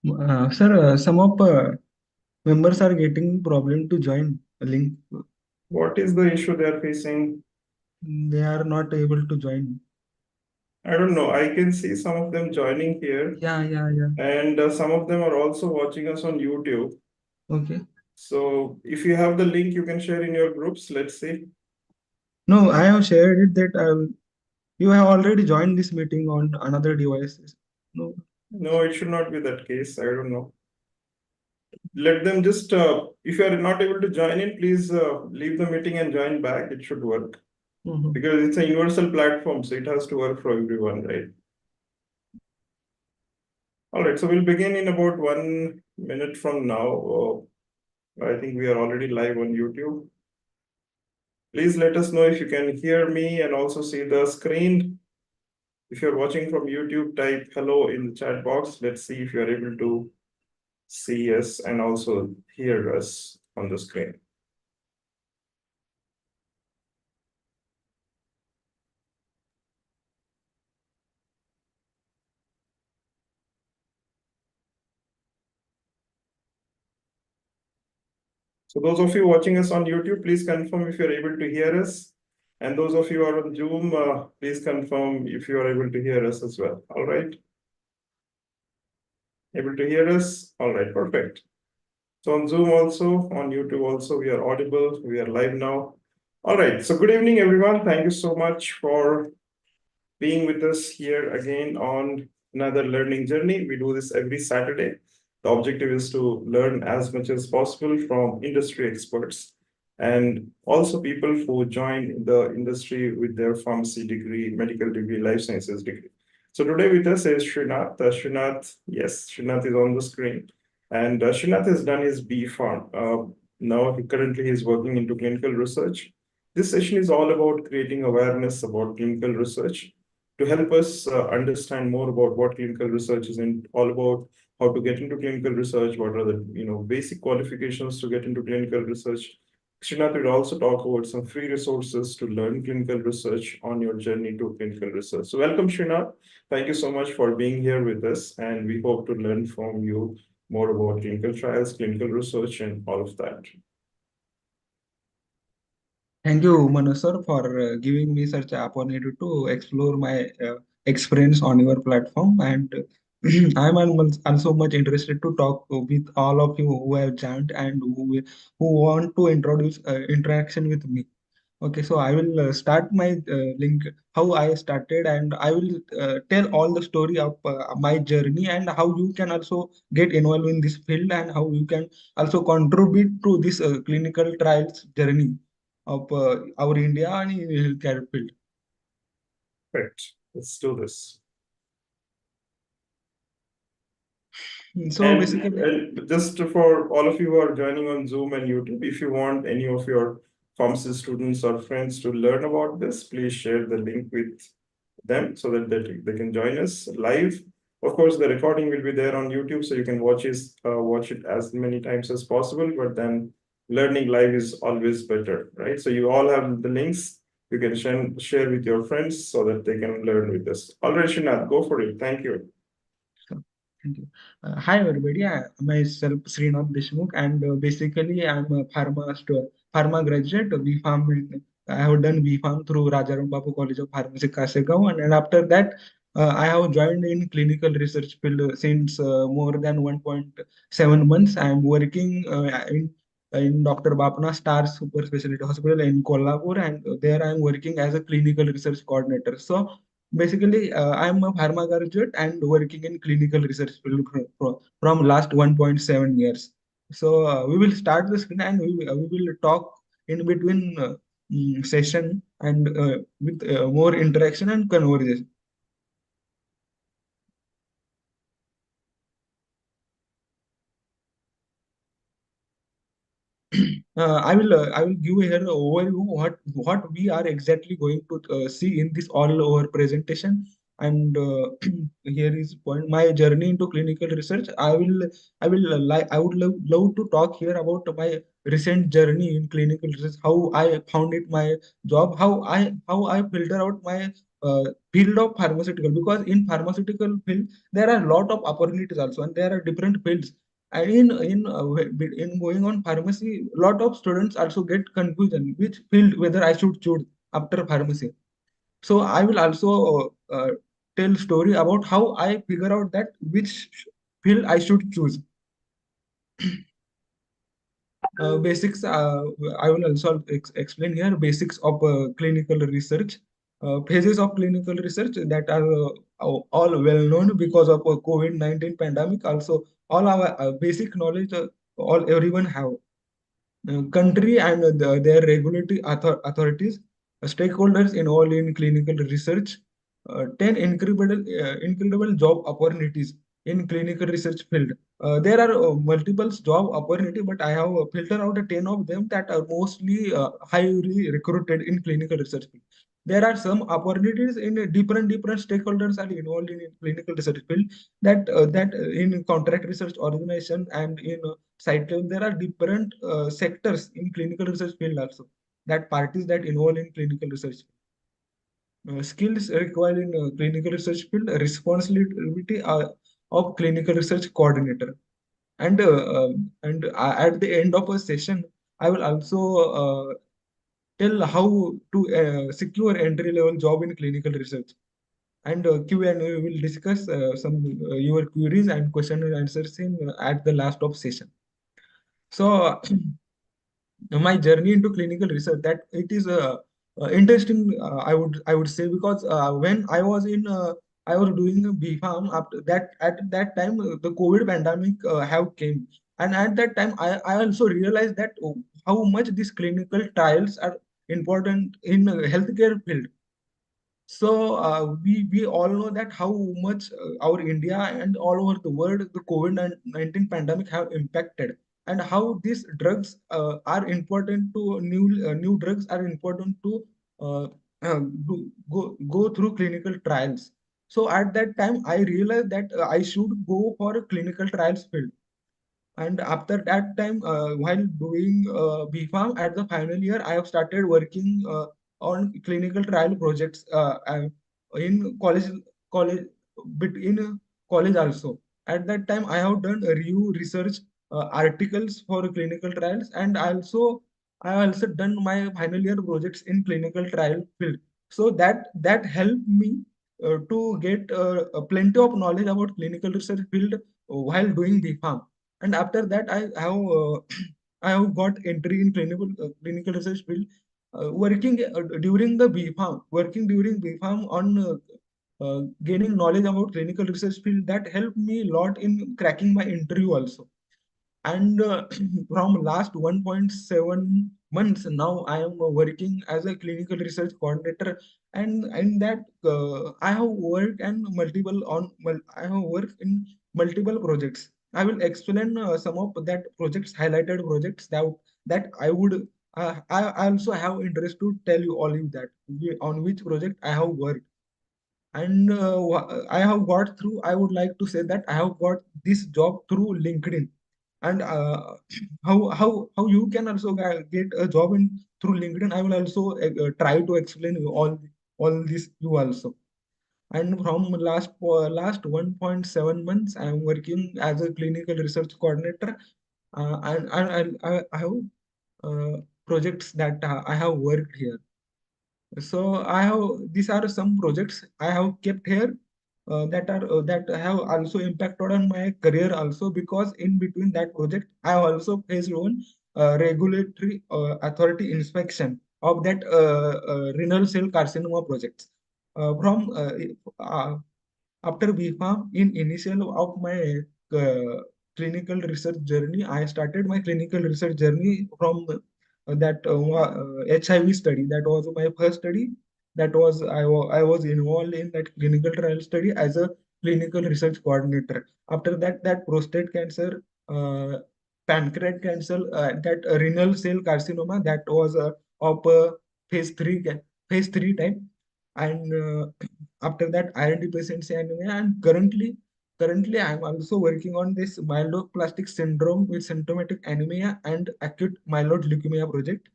Sir, some of members are getting problem to join a link. What is the issue they are facing? They are not able to join. I don't know. I can see some of them joining here, Yeah. and some of them are also watching us on YouTube. Okay. So if you have the link, you can share in your groups. Let's see. No, I have shared it that you have already joined this meeting on another devices. No. No, it should not be that case. I don't know. Let them just, if you are not able to join in, please leave the meeting and join back. It should work Mhm. because it's a universal platform, so it has to work for everyone, right? All right, so we'll begin in about 1 minute from now. I think we are already live on YouTube. Please let us know if you can hear me and also see the screen. If you're watching from YouTube, type hello in the chat box. Let's see if you're able to see us and also hear us on the screen. So those of you watching us on YouTube, please confirm if you're able to hear us. And those of you who are on Zoom, please confirm if you are able to hear us as well. All right. Able to hear us? All right, perfect. So on Zoom also, on YouTube also, we are audible. We are live now. All right. So good evening, everyone. Thank you so much for being with us here again on another learning journey. We do this every Saturday. The objective is to learn as much as possible from industry experts and also people who join the industry with their pharmacy degree, medical degree, life sciences degree. So today with us is Srinath. Srinath, yes, Srinath is on the screen. And Srinath has done his B Pharm. Now he currently is working into clinical research. This session is all about creating awareness about clinical research to help us understand more about what clinical research is and all about how to get into clinical research, what are the basic qualifications to get into clinical research. Srinath will also talk about some free resources to learn clinical research on your journey to clinical research. So welcome, Srinath. Thank you so much for being here with us, and we hope to learn from you more about clinical trials, clinical research, and all of that. Thank you, Manoj sir, for giving me such an opportunity to explore my experience on your platform. And I'm also much interested to talk with all of you who have joined and who want to introduce interaction with me. Okay, so I will start my link how I started, and I will tell all the story of my journey and how you can also get involved in this field and how you can also contribute to this clinical trials journey of our India and in healthcare field. Right. Let's do this. So And, basically, and just for all of you who are joining on Zoom and YouTube, if you want any of your pharmacy students or friends to learn about this, please share the link with them so that they can join us live. Of course, the recording will be there on YouTube, so you can watch it as many times as possible. But then learning live is always better, right? So you all have the links. You can share with your friends so that they can learn with us. All right, Srinath, go for it. Thank you. so, thank you. Hi everybody, myself Srinath Deshmukh, and basically I'm a pharma graduate. B Farm. I have done B Farm through Rajaram Bapu College of Pharmacy, Kasegaon, and after that I have joined in clinical research field since more than 1.7 months. I am working in Dr. Bapna Star Super Specialty Hospital in Kolhapur, and there I am working as a clinical research coordinator. So basically, I'm a pharma graduate and working in clinical research field from last 1.7 years. So we will start the screen and we will talk in between session and with more interaction and conversation. I will give here an overview what we are exactly going to see in this all over presentation. And here is point my journey into clinical research. I would love to talk here about my recent journey in clinical research, how I found it my job, how I filter out my field of pharmaceutical, because in pharmaceutical field there are a lot of opportunities also, and there are different fields. And in going on pharmacy, lot of students also get confusion which field whether I should choose after pharmacy. So I will also tell story about how I figure out that which field I should choose. Basics, I will also explain here basics of clinical research. Phases of clinical research that are all well known because of COVID-19 pandemic. Also, all our basic knowledge, all everyone have. Country and their regulatory authorities, stakeholders involved in clinical research, 10 incredible job opportunities in clinical research field. There are multiple job opportunity, but I have filtered out 10 of them that are mostly highly recruited in clinical research field. There are some opportunities in different stakeholders are involved in clinical research field, that in contract research organization and in cycle, there are different sectors in clinical research field also, that parties that involve in clinical research. Skills required in clinical research field, responsibility of clinical research coordinator. And at the end of a session, I will also tell how to secure entry level job in clinical research. And Q&A, we will discuss some your queries and question and answers in at the last of session. So my journey into clinical research, that it is interesting, I would say, because when I was doing a B Farm, after that at that time the COVID pandemic have came, and at that time I also realized that how much these clinical trials are important in healthcare field. So we all know that how much our India and all over the world the COVID-19 pandemic have impacted, and how these drugs are important to new drugs are important to uh, go through clinical trials. So at that time I realized that I should go for a clinical trials field. And after that time, while doing BPharm at the final year, I have started working on clinical trial projects in college, but in college also. At that time, I have done a review research articles for clinical trials, and I also done my final year projects in clinical trial field. So that helped me to get plenty of knowledge about clinical research field while doing BPharm. And after that I have I have got entry in clinical research field, working during the BPharm, working during BPharm on gaining knowledge about clinical research field, that helped me a lot in cracking my interview also. And from last 1.7 months now I am working as a clinical research coordinator. And that I have worked and I have worked in multiple projects. I will explain some of that projects, highlighted projects, that I would I also have interest to tell you all you that on which project I have worked. And I have got through, I would like to say that I have got this job through LinkedIn. And how you can also get a job in through LinkedIn, I will also try to explain you all this you also. And from last 1.7 months I am working as a clinical research coordinator. I have uh, projects that I have worked here. So I have, these are some projects I have kept here that have also impacted on my career also, because in between that project I have also faced one regulatory authority inspection of that renal cell carcinoma projects. From After BPharm, in initial of my clinical research journey, I started my clinical research journey from that HIV study. That was my first study. That was I was involved in that clinical trial study as a clinical research coordinator. After that, that prostate cancer, pancreatic cancer, that renal cell carcinoma, that was of phase three phase three type. And after that, IRD patients anemia. And currently I'm also working on this myelodysplastic syndrome with symptomatic anemia and acute myeloid leukemia project.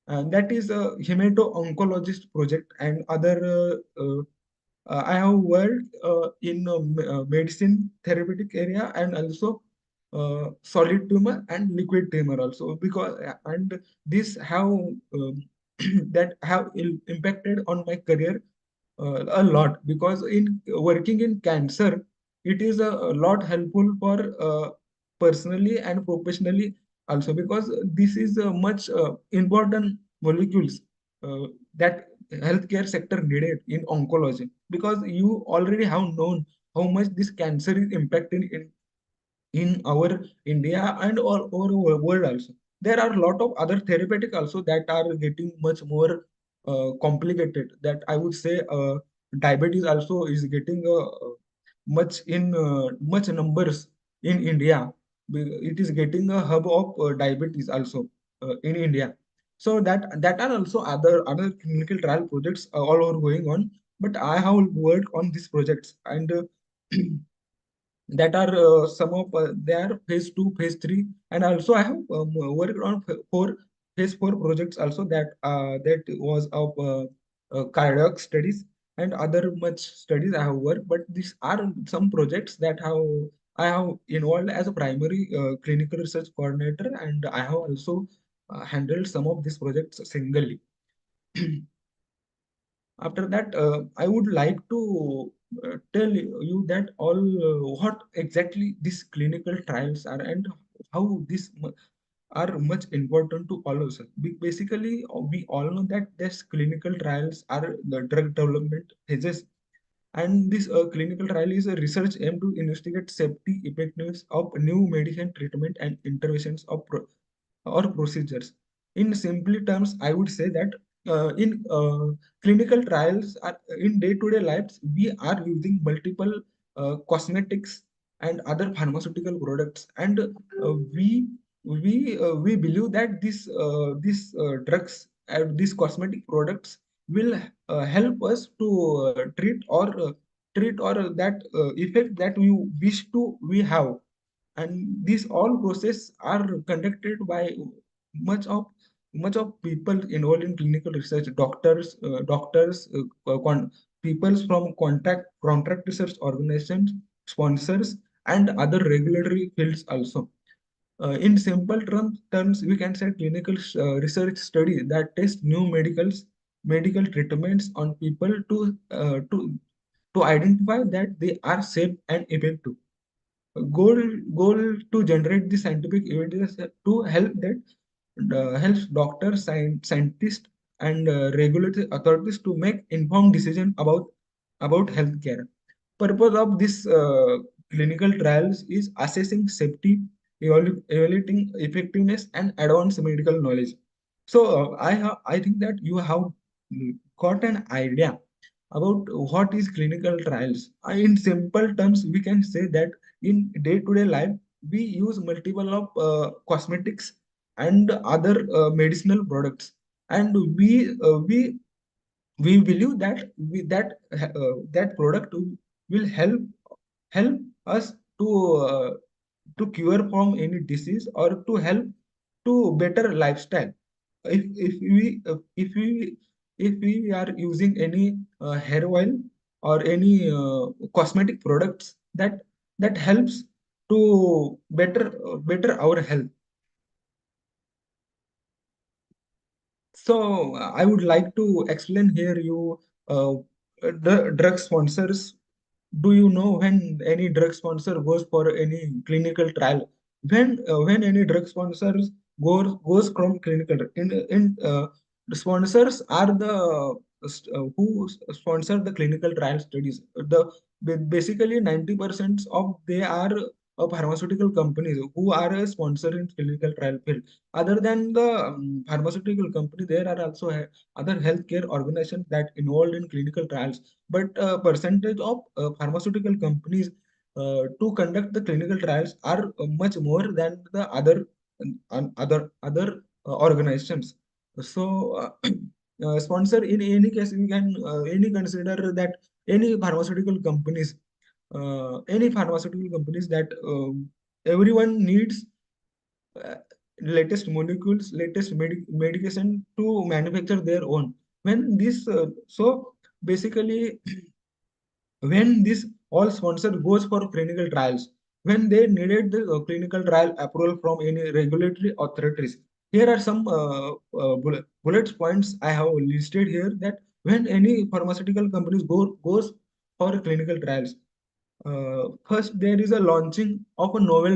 That is a hemato-oncologist project, and other I have worked in medicine therapeutic area, and also solid tumor and liquid tumor also, because and this have that have impacted on my career a lot, because in working in cancer it is a lot helpful for personally and professionally also, because this is much important molecules that healthcare sector needed in oncology, because you already have known how much this cancer is impacting in our India and all over the world also. There are a lot of other therapeutic also that are getting much more complicated. That I would say diabetes also is getting much numbers in India. It is getting a hub of diabetes also in India. So that are also other clinical trial projects all over going on. But I have worked on these projects, and that are some of they are phase 2, phase 3, and also I have worked on four phase 4 projects also, that was of cardiac studies and other much studies I have worked. But these are some projects that have I have involved as a primary clinical research coordinator, and I have also handled some of these projects singly. After that, I would like to tell you that all what exactly these clinical trials are, and how are much important to all of us. Basically, we all know that these clinical trials are the drug development phases, and this clinical trial is a research aimed to investigate safety, effectiveness of new medicine, treatment, and interventions or procedures. In simply terms, I would say that in clinical trials, in day-to-day lives, we are using multiple cosmetics and other pharmaceutical products, and we believe that these drugs and these cosmetic products will help us to treat or that effect that we wish to we have. And these all process are conducted by much of much of people involved in clinical research, doctors, people from contract research organizations, sponsors, and other regulatory fields also. In simple terms, we can say clinical research study that test new medical treatments on people to identify that they are safe and effective. Goal to generate the scientific evidence to help that helps doctors, scientists, and regulatory authorities to make informed decision about healthcare. Purpose of this clinical trials is assessing safety, evaluating effectiveness, and advanced medical knowledge. So I think that you have got an idea about what is clinical trials. In simple terms, we can say that in day-to-day life, we use multiple of cosmetics and other medicinal products, and we believe that that product will help us uh, to cure from any disease, or to help to better lifestyle. If we if we if we are using any hair oil or any cosmetic products that helps to better our health. So I would like to explain here you the drug sponsors. Do you know when any drug sponsor goes for any clinical trial? When any drug sponsors goes from clinical in the sponsors are the who sponsor the clinical trial studies. Basically 90% of they are pharmaceutical companies who are a sponsor in clinical trial field. Other than the pharmaceutical company, there are also other healthcare organizations that involved in clinical trials. But percentage of pharmaceutical companies to conduct the clinical trials are much more than the other organizations. So sponsor in any case, we can any consider that any pharmaceutical companies, any pharmaceutical companies that everyone needs latest molecules, latest medication to manufacture their own. When this, so basically, when this all sponsor goes for clinical trials, when they needed the clinical trial approval from any regulatory authorities, here are some bullet points I have listed here, that when any pharmaceutical companies goes for clinical trials, first there is a launching of a novel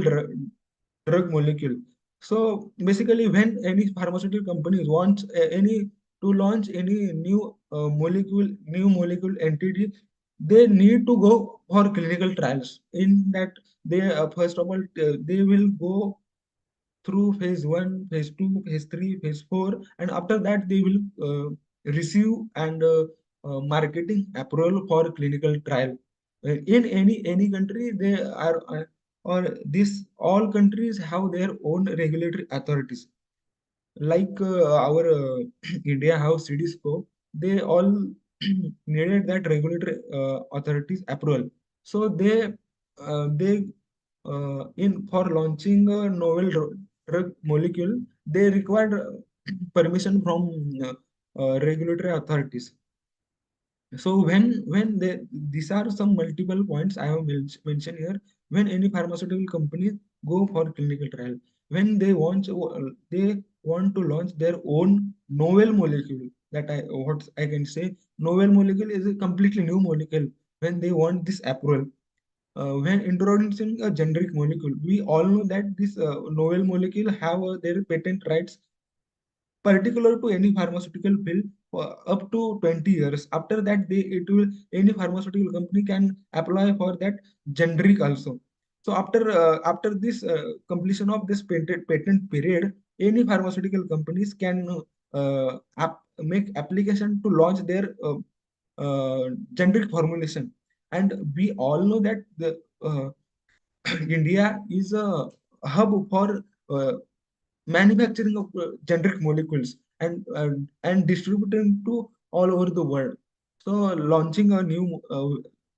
drug molecule. So basically, when any pharmaceutical companies wants any to launch any new molecule entity, they need to go for clinical trials. In that, they first of all they will go through phase one, phase two, phase three, phase four, and after that they will receive and marketing approval for clinical trial. In any country, they are or this all countries have their own regulatory authorities. Like our India have CDSCO, they all needed that regulatory authorities approval. So they in for launching a novel drug molecule, they required permission from regulatory authorities. So when they, these are some multiple points I have mentioned here. When any pharmaceutical company go for clinical trial, when they want to launch their own novel molecule, that I what I can say, novel molecule is a completely new molecule. When they want this approval, when introducing a generic molecule, we all know that this novel molecule have their patent rights particular to any pharmaceutical field up to 20 years. After that, it will, any pharmaceutical company can apply for that generic also. So after this completion of this patent period, any pharmaceutical companies can make application to launch their generic formulation. And we all know that the India is a hub for manufacturing of generic molecules and distributing to all over the world. So launching a new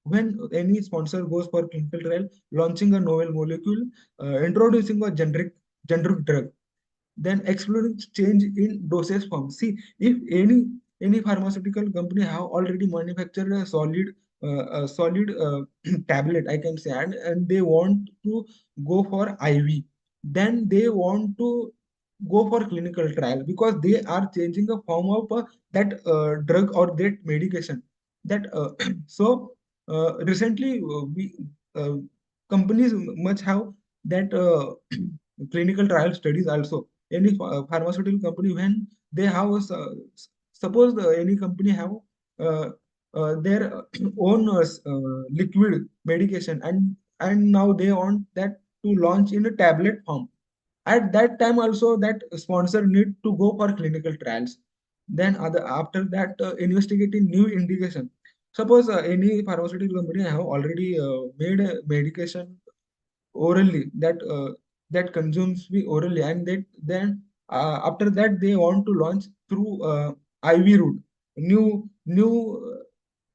when any sponsor goes for clinical trial, launching a novel molecule, introducing a generic drug, then exploring change in dosage form. See, if any pharmaceutical company have already manufactured a solid tablet, I can say, and they want to go for IV, then they want to go for clinical trial because they are changing the form of that drug or that medication. That so recently we companies much have that clinical trial studies also. Any pharmaceutical company, when they have suppose any company have uh, their own liquid medication, and now they want that to launch in a tablet form. At that time also, that sponsor need to go for clinical trials. Then after that, investigating new indication. Suppose any pharmaceutical company have already made a medication orally, that consumes we orally, and then after that they want to launch through IV route, new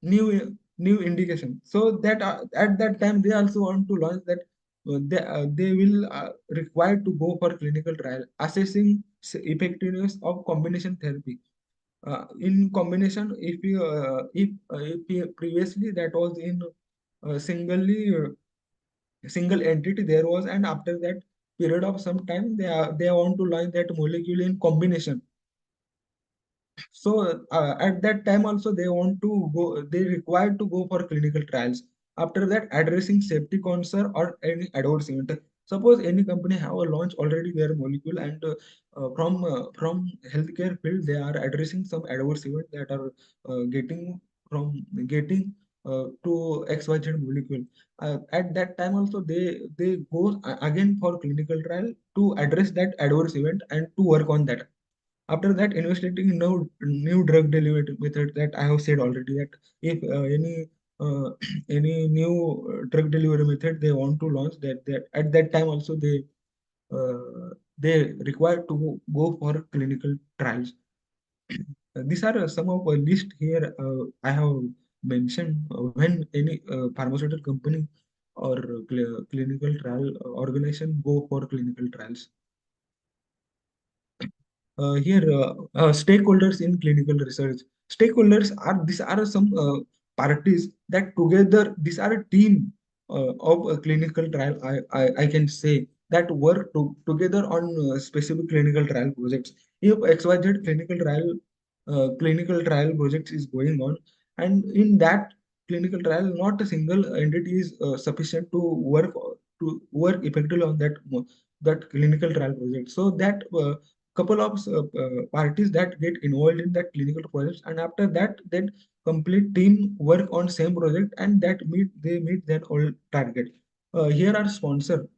new indication. So that at that time they also want to launch that, they will required to go for clinical trial, assessing effectiveness of combination therapy. In combination, if previously that was in singly single entity there was, and after that period of some time they want to launch that molecule in combination. So at that time also they want to go, they required to go for clinical trials. After that, addressing safety concern or any adverse event. Suppose any company have a launch already their molecule, and from healthcare field they are addressing some adverse event that are getting from getting to XYZ molecule. At that time also they go again for clinical trial to address that adverse event and to work on that. After that, investigating new drug delivery method, that I have said already, that if any new drug delivery method they want to launch, that at that time also they require to go for clinical trials. These are some of a list here I have mentioned when any pharmaceutical company or clinical trial organization go for clinical trials. Here stakeholders in clinical research. Stakeholders are these are some parties that together these are a team of a clinical trial. I can say that work together on specific clinical trial projects. If XYZ clinical trial project is going on, and in that clinical trial, not a single entity is sufficient to work effectively on that clinical trial project. So that couple of parties that get involved in that clinical projects, and after that then complete team work on same project, and they meet that all target. Here are sponsor.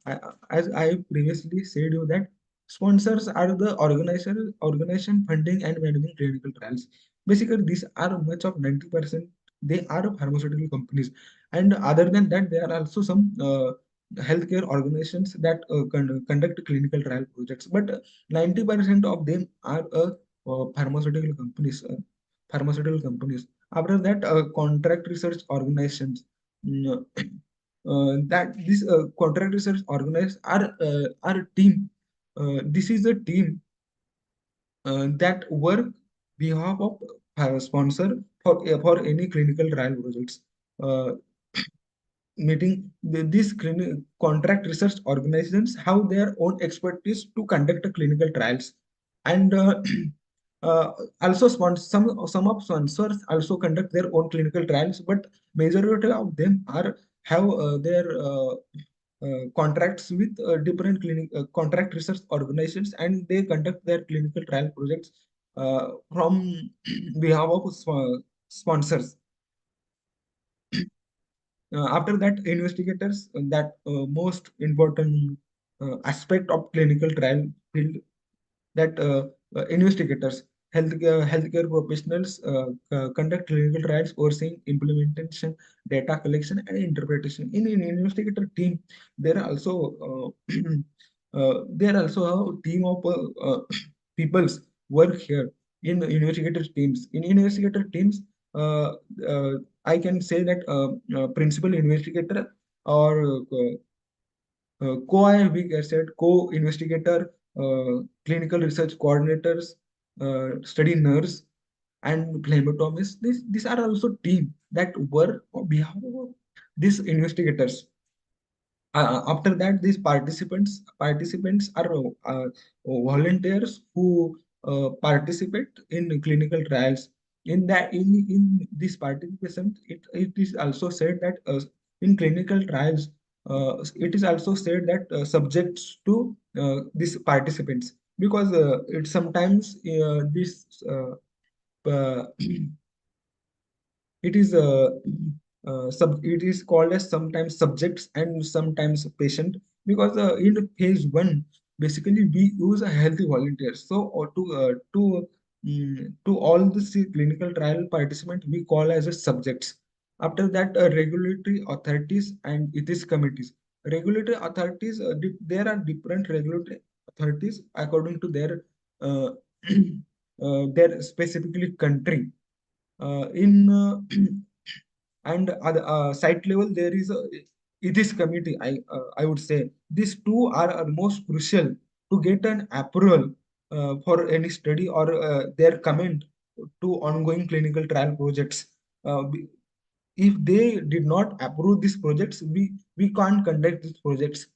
As I previously said you that sponsors are the organization funding and managing clinical trials. Basically these are much of 90% they are pharmaceutical companies, and other than that there are also some healthcare organizations that conduct clinical trial projects, but 90% of them are pharmaceutical companies. Pharmaceutical companies. After that, contract research organizations. mm, that these contract research organizations are a team. This is a team that work behalf of sponsor for any clinical trial projects. Uh, Meeting these contract research organizations have their own expertise to conduct clinical trials, and uh, also some of sponsors also conduct their own clinical trials, but majority of them are have their contracts with different contract research organizations, and they conduct their clinical trial projects from behalf of sponsors. After that, investigators, that most important aspect of clinical trial field, that investigators, healthcare professionals conduct clinical trials overseeing implementation, data collection, and interpretation. In investigator team, there are also there are also a team of peoples work here in investigator teams. In investigator teams, uh, uh, I can say that principal investigator or co-I, we said co-investigator, clinical research coordinators, study nurse, and phlebotomists. These are also team that work on behalf of these investigators. After that, these participants are volunteers who participate in clinical trials. In this participation, it is also said that in clinical trials, it is also said that subjects to these participants, because it sometimes this uh, it is it is called as sometimes subjects and sometimes patient, because in phase one basically we use a healthy volunteers. So or to all the clinical trial participants we call as a subjects. After that, regulatory authorities and ethics committees. Regulatory authorities, there are different regulatory authorities according to uh, their specifically country. In and site level there is a ethics committee. I would say these two are most crucial to get an approval for any study or their comment to ongoing clinical trial projects. If they did not approve these projects, we can't conduct these projects.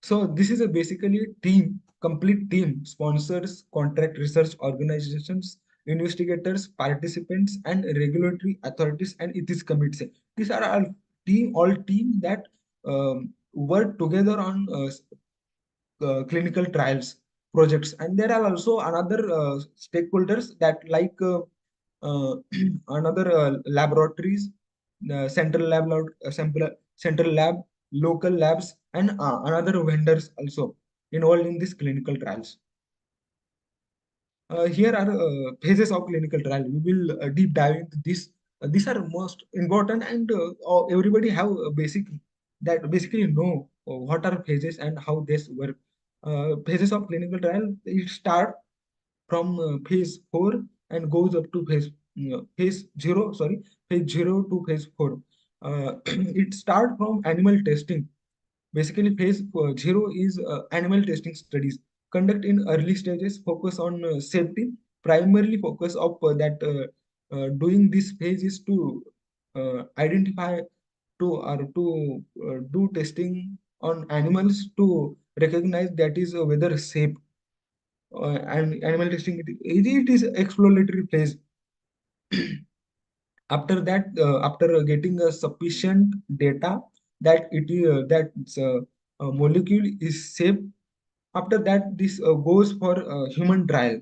So this is a basically team, complete team, sponsors, contract research organizations, investigators, participants, and regulatory authorities and ethics committees. These are all team that work together on clinical trials projects. And there are also another stakeholders that like another laboratories, central lab, local labs, and another vendors also involved in this clinical trials. Here are phases of clinical trial. We will deep dive into this. These are most important, and everybody have a basic that basically know what are phases and how this work. Phases of clinical trial, it start from phase 4 and goes up to phase 0. Sorry, phase 0 to phase 4. It start from animal testing. Basically, phase 0 is animal testing studies. conduct in early stages, focus on safety, primarily focus of that doing this phase is to identify to or to do testing on animals to recognize that is whether safe and animal testing it is exploratory phase. After that after getting a sufficient data that it that molecule is safe, after that this goes for human trial.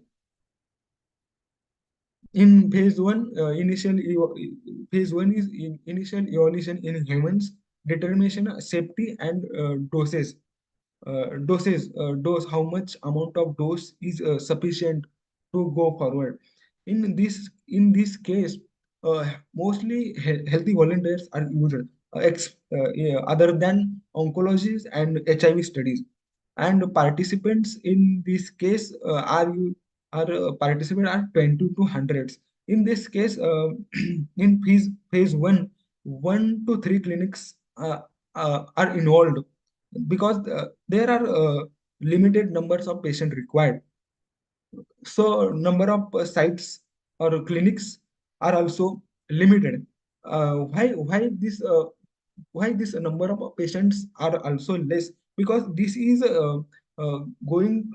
In phase one, phase one is in initial evaluation in humans, determination of safety and dose, how much amount of dose is sufficient to go forward. In this case, mostly healthy volunteers are used, yeah, other than oncologies and HIV studies. And participants in this case participants are 20 to hundreds. In this case, in phase one, 1 to 3 clinics are involved because there are limited numbers of patients required. So number of sites or clinics are also limited. Why this number of patients are also less? Because this is going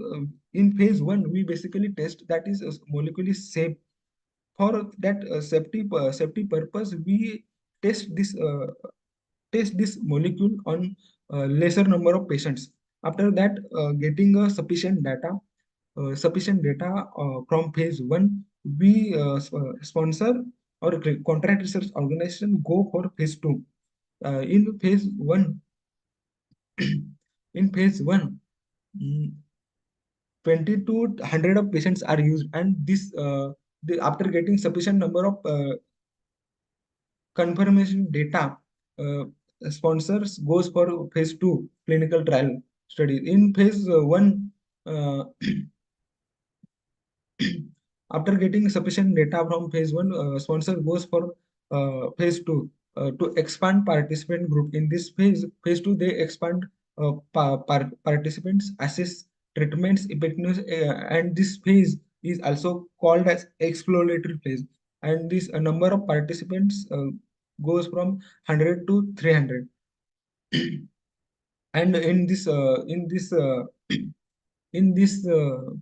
in phase one. We basically test that is molecule is safe. For that safety purpose, we test this molecule on lesser number of patients. After that, getting a sufficient data from phase one, we sponsor or contract research organization go for phase two. In phase one, in phase one, mm, 20 to 100 of patients are used, and after getting sufficient number of confirmation data, uh, sponsors goes for phase two clinical trial study. In phase one, uh, after getting sufficient data from phase one, sponsor goes for phase two to expand participant group. In this phase two, they expand participants, assess treatments effectiveness, and this phase is also called as exploratory phase. And this number of participants goes from 100 to 300. And in this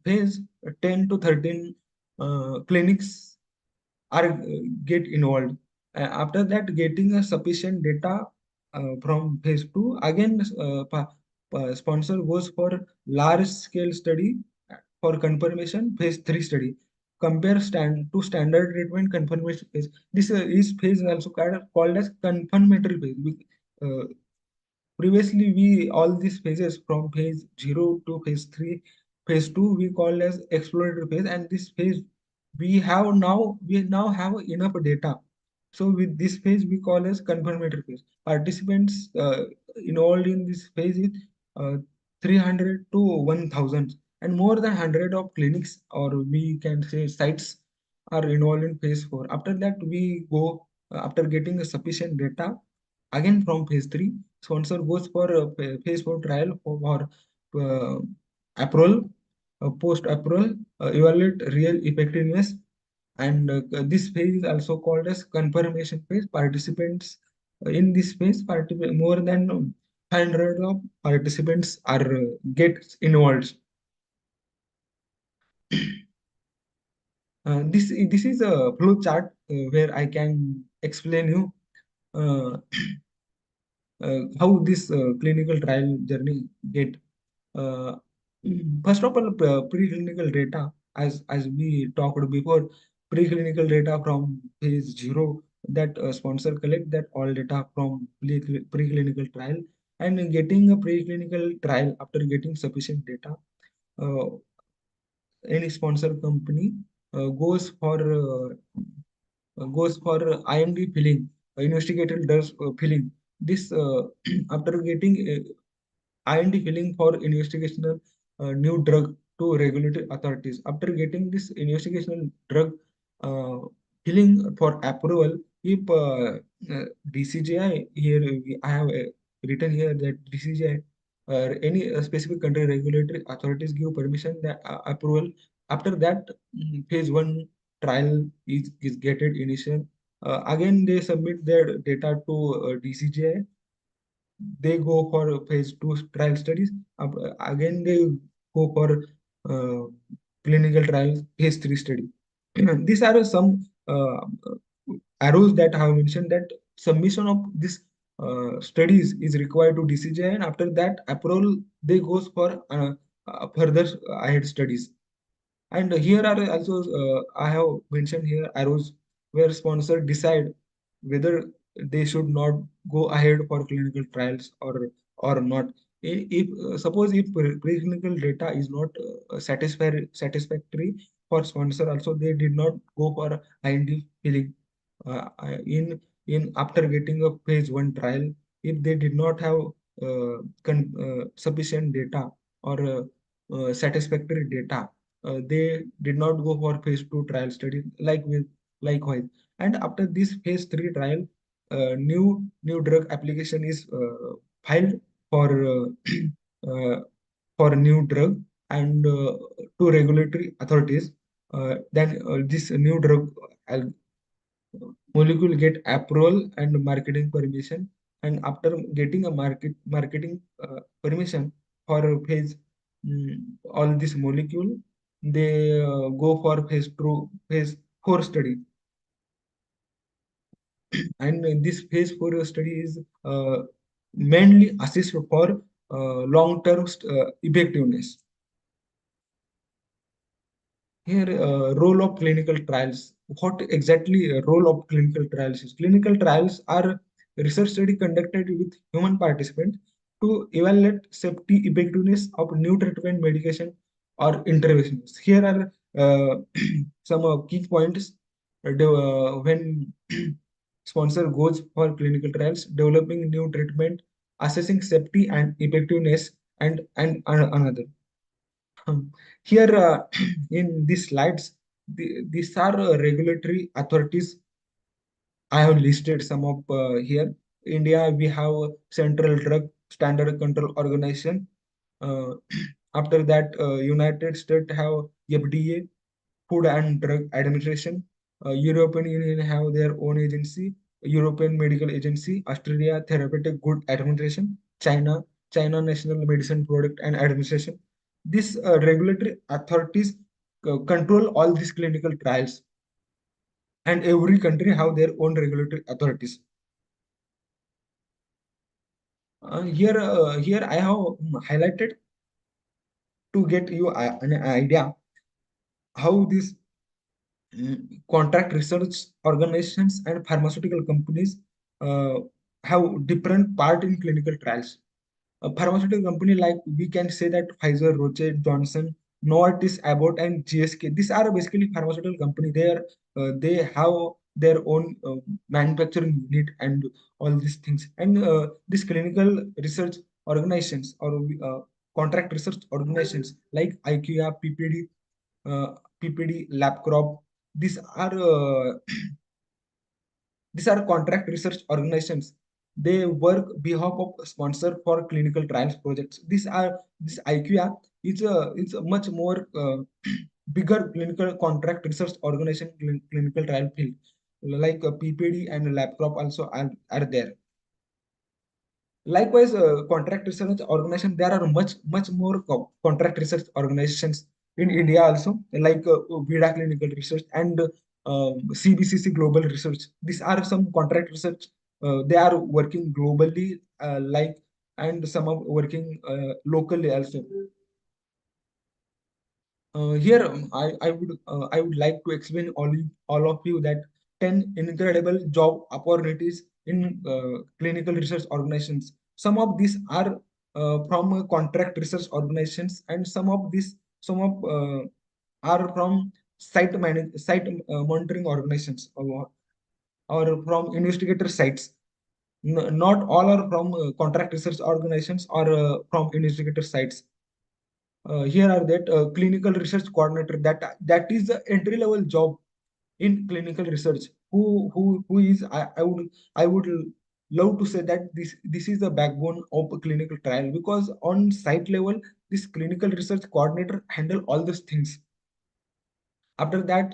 phase, 10 to 13 clinics are get involved. After that, getting a sufficient data from phase two, again sponsor goes for large scale study for confirmation phase three study. Compare standard treatment confirmation phase. This is phase also called as confirmatory phase. Previously, we all these phases from phase 0 to phase 3, phase 2 we call as exploratory phase, and this phase we now have enough data. So with this phase we call as confirmatory phase. Participants involved in this phase is 300 to 1000, and more than 100 of clinics or we can say sites are involved in phase 4. After that we go after getting a sufficient data again from phase 3, sponsor goes for phase 4 trial for uh, approval, post approval, evaluate real effectiveness. And this phase is also called as confirmation phase. Participants in this phase, more than 500 of participants are get involved. This is a flow chart where I can explain you uh, how this clinical trial journey get. Uh, First of all, preclinical data, as we talked before, preclinical data from phase zero, that sponsor collect that all data from preclinical trial. And getting a preclinical trial, after getting sufficient data, uh, any sponsor company goes for IND filling, investigator does filling. This after getting IND filling for investigational new drug to regulatory authorities. After getting this investigational drug uh, filling for approval, if DCGI here I have written here that DCGI. any specific country regulatory authorities give permission that approval. After that, phase one trial is gated initial. Again, they submit their data to DCGI. They go for phase two trial studies. Again, they go for uh, clinical trials, phase three study. These are some arrows that I have mentioned, that submission of this studies is required to DCGI, and after that approval, they goes for further ahead studies. And here are also I have mentioned here arrows where sponsor decide whether they should not go ahead for clinical trials or not. If suppose if preclinical data is not satisfactory for sponsor, also they did not go for IND filing. In after getting a phase one trial, if they did not have sufficient data or satisfactory data, they did not go for phase two trial study likewise. And after this phase three trial, new drug application is filed for uh, for a new drug and to regulatory authorities. Then this new drug molecule get approval and marketing permission, and after getting a marketing permission for phase all this molecule, they go for phase four study. And this phase four study is mainly assessed for long term effectiveness. Here, role of clinical trials. What exactly role of clinical trials is? Clinical trials are research study conducted with human participants to evaluate safety, effectiveness of new treatment, medication, or interventions. Here are some key points. When sponsor goes for clinical trials, developing new treatment, assessing safety and effectiveness, and another. Here, in these slides, these are regulatory authorities. I have listed some of here. India, we have Central Drug Standard Control Organization. Uh, after that, United States have FDA, Food and Drug Administration. European Union have their own agency, European Medical Agency. Australia Therapeutic Good Administration. China National Medicine Product and Administration. These regulatory authorities control all these clinical trials, and every country have their own regulatory authorities. Here I have highlighted to get you an idea how these contract research organizations and pharmaceutical companies uh, have different part in clinical trials. A pharmaceutical company like we can say that Pfizer, Roche, Johnson, Novartis, Abbott, and GSK. These are basically pharmaceutical company. They have their own manufacturing unit and all these things. And these clinical research organizations or contract research organizations like IQVIA, PPD, LabCrop. These are these are contract research organizations. They work behalf of sponsor for clinical trials projects. This IQA is a much more bigger clinical contract research organization clinical trial field, like PPD and LabCrop also are there. Likewise, contract research organization, there are much more contract research organizations in India also, like Vida Clinical Research and CBCC Global Research. These are some contract research. They are working globally, and some are working locally also. Here, I would like to explain all of you that 10 incredible job opportunities in clinical research organizations. Some of these are from contract research organizations, and some of are from site monitoring organizations, or from investigator sites. Not all are from contract research organizations or from investigator sites. Here are that clinical research coordinator, that is the entry level job in clinical research. Who is I would love to say that this is the backbone of a clinical trial, because on site level, this clinical research coordinator handle all these things. After that,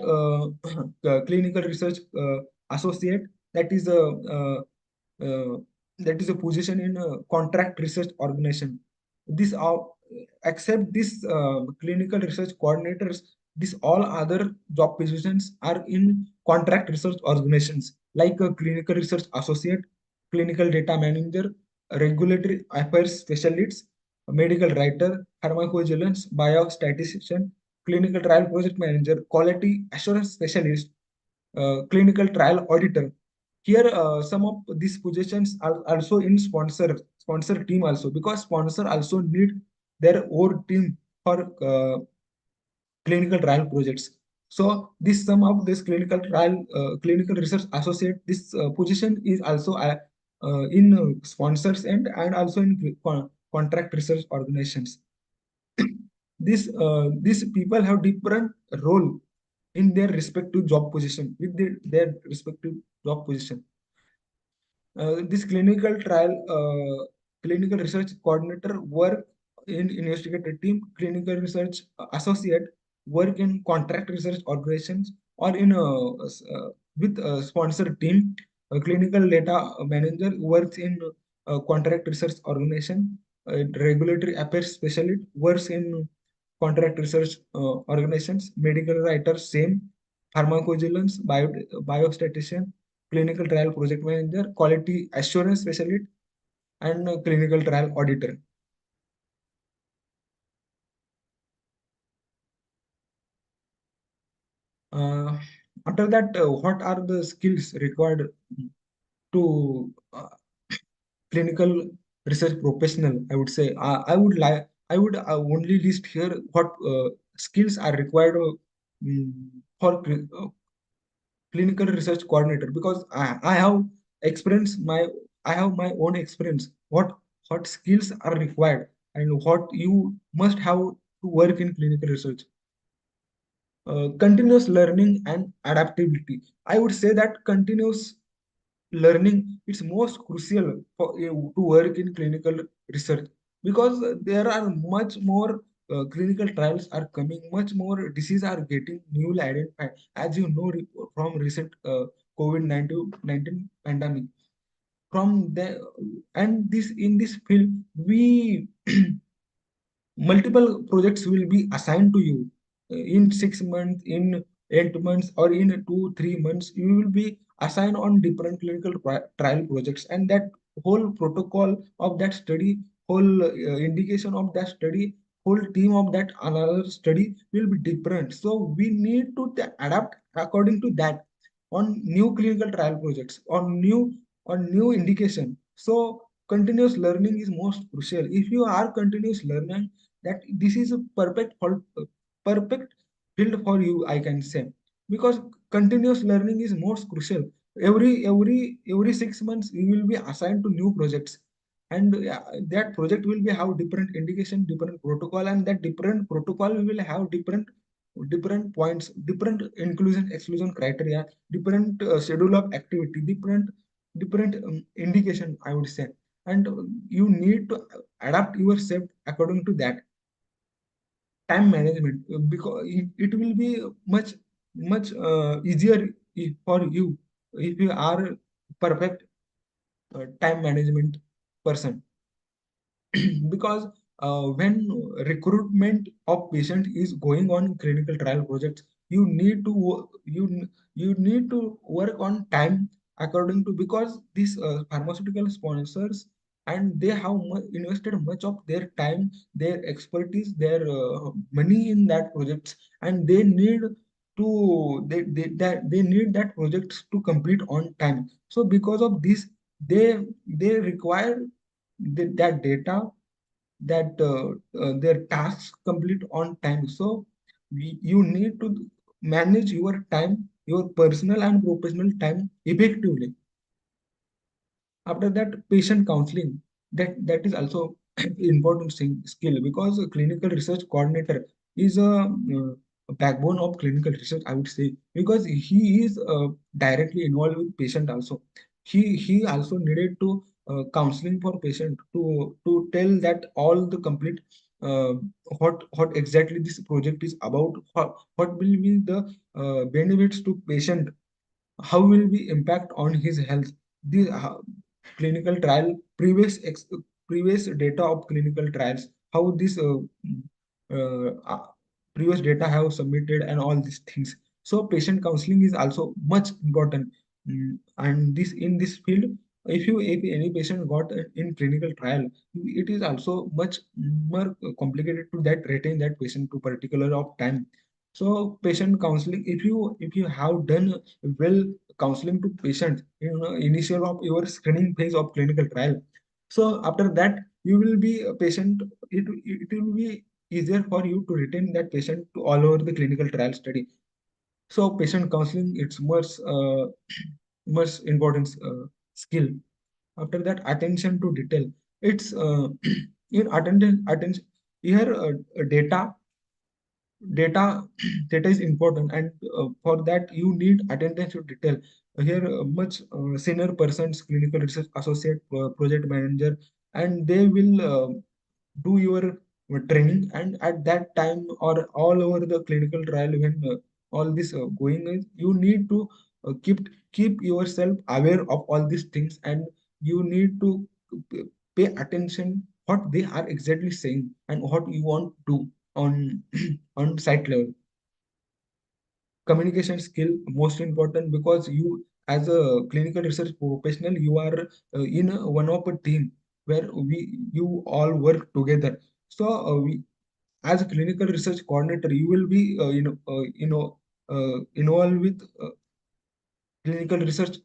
clinical research associate, that is a uh, that is a position in a contract research organization. This all, except this clinical research coordinators, these all other job positions are in contract research organizations, like a clinical research associate, clinical data manager, regulatory affairs specialist, medical writer, pharmacovigilance, biostatistician, clinical trial project manager, quality assurance specialist, clinical trial auditor. Here, some of these positions are also in sponsor team also, because sponsor also need their own team for clinical trial projects. So this some of this clinical research associate, this position is also in sponsors and also in contract research organizations. These people have different role in their respective job position, with their respective job position. This clinical research coordinator work in investigator team, clinical research associate work in contract research organizations or in with a sponsor team. A clinical data manager works in contract research organization. Regulatory affairs specialist works in contract research organizations. Medical writer same. Pharmacovigilance, biostatistician, clinical trial project manager, quality assurance specialist, and clinical trial auditor. Uh, After that, what are the skills required to clinical research professional? I would say I would only list here what skills are required for clinical research coordinator, because I have experience my I have my own experience what skills are required and what you must have to work in clinical research. Continuous learning and adaptability. I would say that continuous learning is most crucial for to work in clinical research, because there are much more clinical trials are coming, much more diseases are getting newly identified, as you know, from recent COVID-19 pandemic. From the and this in this field, we multiple projects will be assigned to you in 6 months, in 8 months, or in 2 3 months. You will be assigned on different clinical trial projects, and that whole protocol of that study, whole indication of that study, whole team of that another study will be different. So we need to adapt according to that on new clinical trial projects, on new indication. So continuous learning is most crucial. If you are continuous learning, that this is a perfect field for you, I can say, because continuous learning is most crucial. Every 6 months you will be assigned to new projects, and that project will be have different indication, different protocol, and that different protocol will have different points, different inclusion exclusion criteria, different schedule of activity, different indication, I would say. And you need to adapt yourself according to that. Time management, because it will be much easier for you if you are perfect time management person. Because when recruitment of patient is going on in clinical trial projects, you need to you need to work on time according to, because these pharmaceutical sponsors, and they have invested much of their time, their expertise, their money in that projects, and they need they need that projects to complete on time. So because of this, they require that data, that their tasks complete on time. So you need to manage your time, your personal and professional time effectively. After that, patient counseling, that is also important skill, because a clinical research coordinator is a backbone of clinical research, I would say, because he is directly involved with patient also. he also needed to counseling for patient to tell that all the complete uh, what exactly this project is about, what will be the benefits to patient, how will be impact on his health, the clinical trial previous data of clinical trials, how this uh, uh, previous data have submitted and all these things. So patient counseling is also much important. And this in this field, if any patient got in clinical trial, it is also much more complicated to that retain that patient to particular of time. So patient counseling, if you have done well counseling to patient in initial of your screening phase of clinical trial, so after that you will be a patient, it will be easier for you to retain that patient to all over the clinical trial study. So patient counseling, it's much important skill. After that, attention to detail, it's in attention here, data data data is important, and for that you need attention to detail. Here much senior persons, clinical research associate, project manager, and they will do your training, and at that time or all over the clinical trial when all this going is, you need to keep yourself aware of all these things, and you need to pay attention what they are exactly saying and what you want to do on on site level. Communication skill most important, because you as a clinical research professional, you are in one of a team where you all work together. So as a clinical research coordinator, you will be involved with clinical research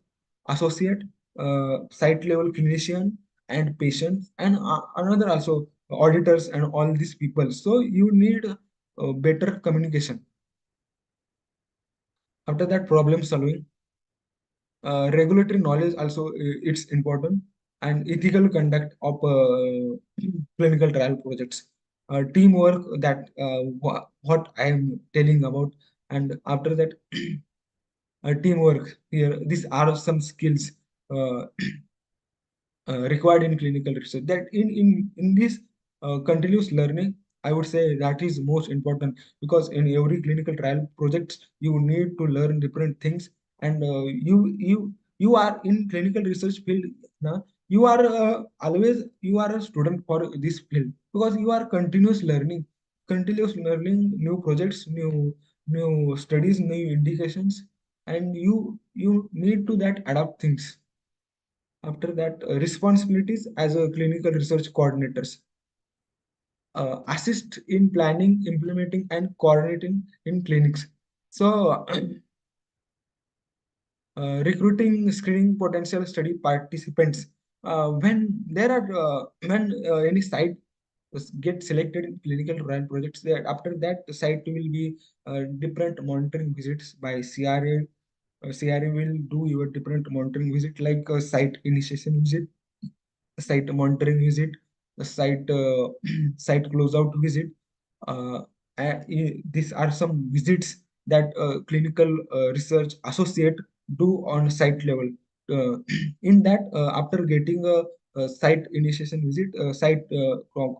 associate, site level clinician, and patients, and another also auditors and all these people. So you need better communication. After that, problem solving, regulatory knowledge also it's important, and ethical conduct of clinical trial projects, teamwork, that what I am telling about. And after that, teamwork, here these are some skills uh, required in clinical research, that in this continuous learning, I would say that is most important, because in every clinical trial projects you need to learn different things. And you are in clinical research field now, you are always you are a student for this field, because you are continuous learning new projects, new studies, new indications, and you need to that adapt things. After that, responsibilities as a clinical research coordinators, assist in planning, implementing, and coordinating in clinics. So, recruiting, screening potential study participants. When any site get selected in clinical trial projects, that after that the site will be different monitoring visits by CRA. CRA will do your different monitoring visit, like site initiation visit, site monitoring visit, the site site closeout visit. Uh, these are some visits that clinical research associate do on site level. In that, after getting a site initiation visit, site from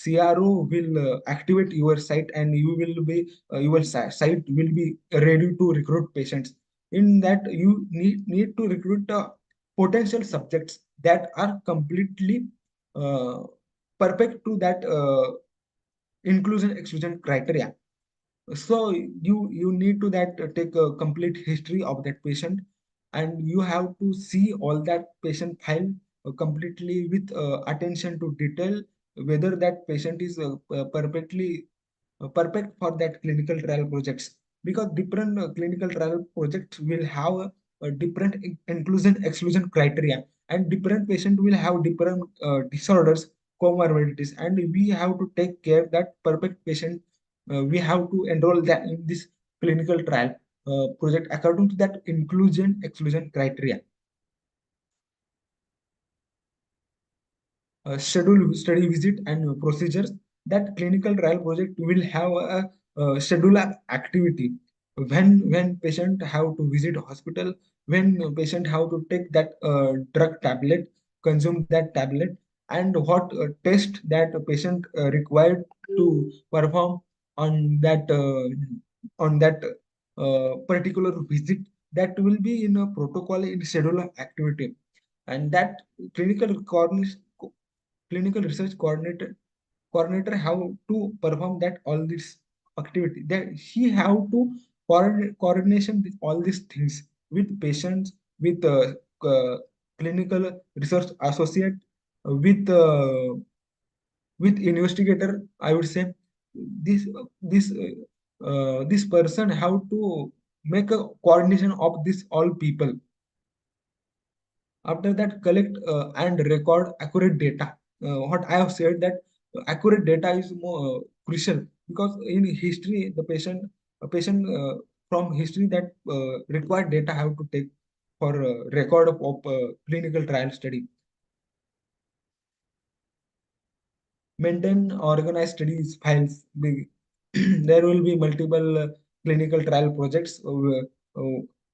CRO will activate your site, and you will be your site will be ready to recruit patients. In that, you need to recruit potential subjects that are completely uh, perfect to that inclusion exclusion criteria. So you need to that take a complete history of that patient, and you have to see all that patient file completely with attention to detail, whether that patient is perfect for that clinical trial projects, because different clinical trial projects will have a different inclusion exclusion criteria, and different patient will have different disorders, comorbidities, and we have to take care that perfect patient, we have to enroll that in this clinical trial project according to that inclusion exclusion criteria. Schedule study visit and procedures, that clinical trial project will have a schedule activity when patient have to visit hospital. when patient have to take that drug tablet, consume that tablet, and what test that patient required to perform on that particular visit, that will be in a protocol in schedule of activity. And that clinical clinical research coordinator have to perform that all this activity, that he have to coordination with all these things with patients, with clinical research associate, with with investigator, I would say. This this uh, uh, this person have to make a coordination of this all people. After that, collect and record accurate data. What I have said, that accurate data is more crucial, because in history the patient from history, that required data have to take for record of clinical trial study. Maintain organized studies files. There will be multiple clinical trial projects will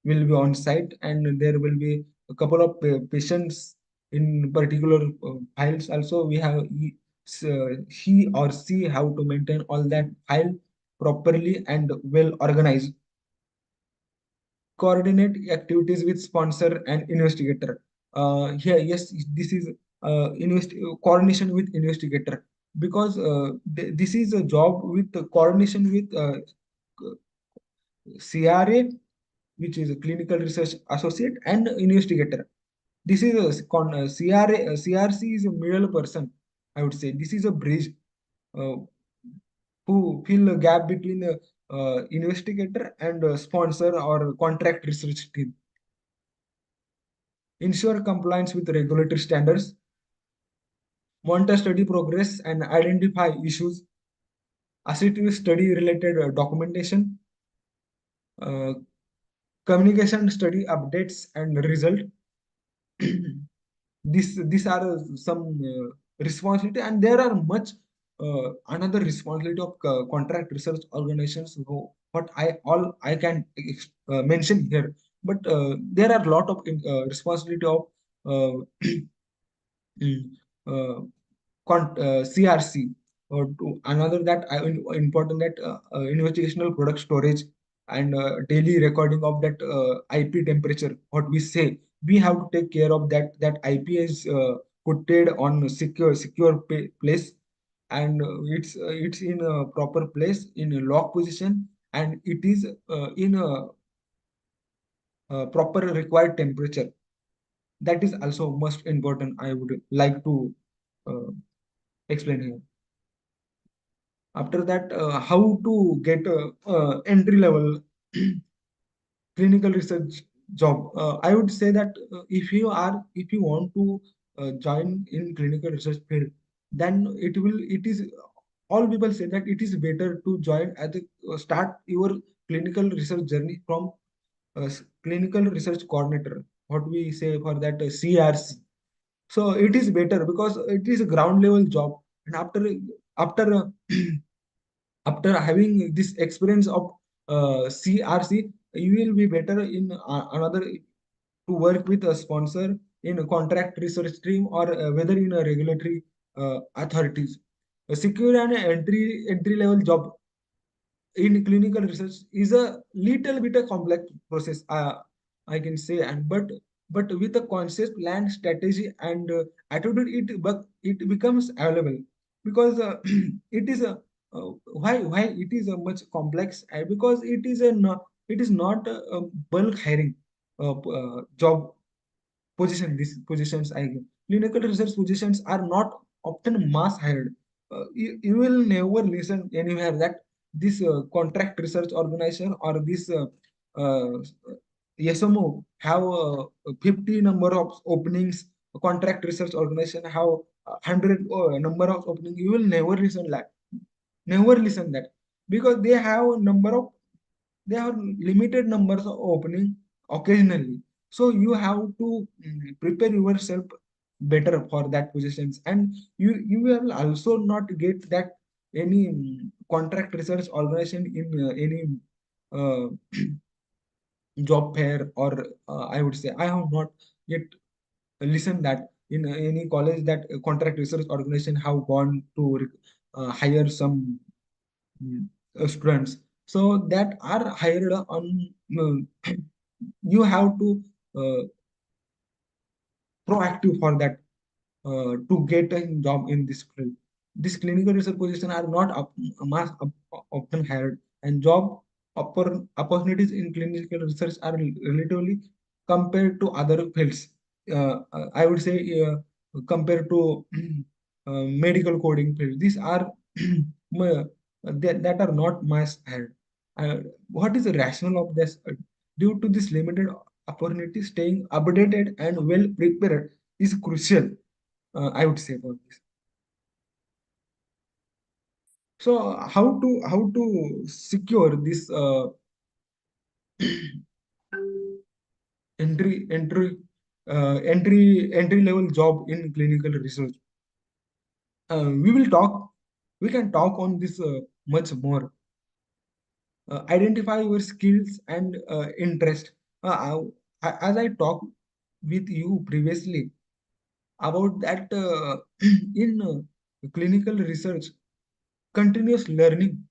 be on site, and there will be a couple of patients in particular files. Also, we have he or she have to maintain all that file properly and well organized. Coordinate activities with sponsor and investigator. Here, yes, this is coordination with investigator, because this is a job with the coordination with CRA, which is a clinical research associate, and investigator. This is CRA, CRC is a middle person, I would say. This is a bridge uh, who fill a gap between the investigator and sponsor or contract research team. Ensure compliance with regulatory standards, monitor study progress and identify issues, assist with study related documentation, uh, communication study updates and result. These are some responsibility, and there are much another responsibility of contract research organizations who, what I can mention here. But there are a lot of responsibility of uh, mm, uh, CRC, or to another that important, that investigational product storage and daily recording of that IP temperature. What we say, we have to take care of that. That IP is put on a secure place, and it's in a proper place in a lock position, and it is in a proper required temperature. That is also most important. I would like to uh, explain here. After that, how to get a entry level clinical research job. I would say that if you want to join in clinical research field, then it is, all people say that it is better to join at the start your clinical research journey from clinical research coordinator, what we say for that, CRC. So it is better because it is a ground level job. And after after having this experience of CRC, you will be better in another to work with a sponsor in a contract research stream, or whether in a regulatory authorities. A secure and entry level job in clinical research is a little bit a complex process, I can say. And but with a conscious plan, strategy, and attitude, it becomes available. Because it is a why it is a much complex, because it is not a bulk hiring job position. These positions, I clinical research positions are not often mass hired. You will never listen anywhere that this contract research organization or this uh, SMO have 50 number of openings. Contract research organization have 100 number of openings. You will never listen that, because they have limited numbers of opening occasionally. So you have to prepare yourself better for that positions. And you will also not get that any contract research organization in any uh, job fair, or I would say I have not yet listened that in any college that contract research organization have gone to hire some mm, students, so that are hired on you have to uh, proactive for that to get a job in this field. These clinical research positions are not often hired, and job opportunities in clinical research are relatively compared to other fields. I would say compared to medical coding fields, these are that are not mass hired. What is the rationale of this? Due to this limited opportunity, staying updated and well prepared is crucial, I would say about this. So how to secure this entry level job in clinical research? We will talk. We can talk on this much more. Identify your skills and interest. As I talked with you previously about that, in clinical research, continuous learning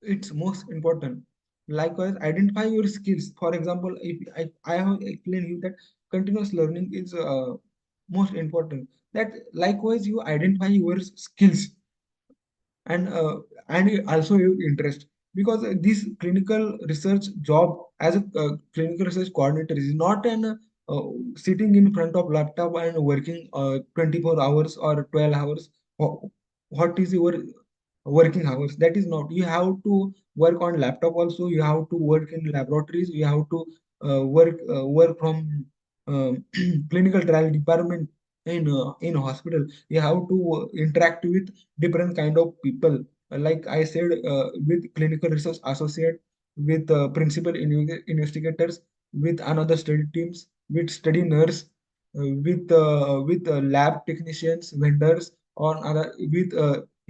it's most important. Likewise, identify your skills. For example, if I have explained you that continuous learning is most important. That likewise you identify your skills and also your interest, because this clinical research job as a clinical research coordinator is not an sitting in front of laptop and working 24 hours or 12 hours. What is your working hours? That is not. You have to work on laptop also, you have to work in laboratories, you have to work from clinical trial department in hospital. You have to interact with different kind of people, like I said, with clinical research associate, with principal investigators, with another study teams, with study nurse, with lab technicians, vendors, or other with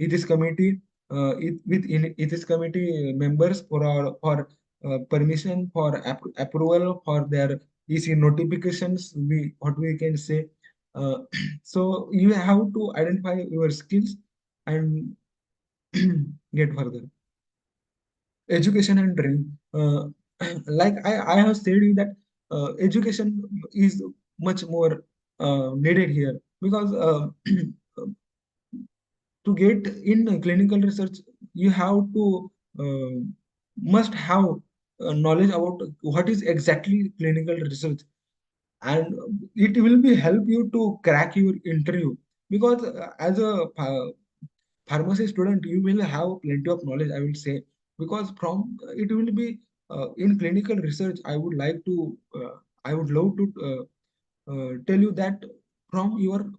ethics committee, ethics committee members for our for permission for approval for their EC notifications. We what we can say. Uh, so you have to identify your skills and get further. Education and training. Like I have said you that education is much more needed here, because to get in clinical research, you have to uh, must have knowledge about what is exactly clinical research, and it will be help you to crack your interview, because as a pharmacy student you will have plenty of knowledge, I will say, because from it will be in clinical research. I would like to I would love to tell you that from your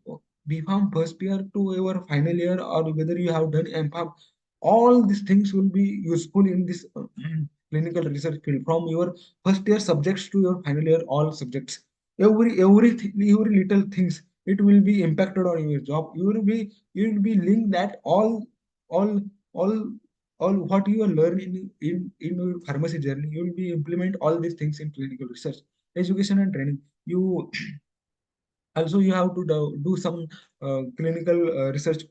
BPharm first year to your final year, or whether you have done MPharm, all these things will be useful in this clinical research field. From your first year subjects to your final year, all subjects, every little things, it will be impacted on your job. You will be linked that all all all what you are learning in your pharmacy journey, you will be implement all these things in clinical research. Education and training, you also you have to do some clinical research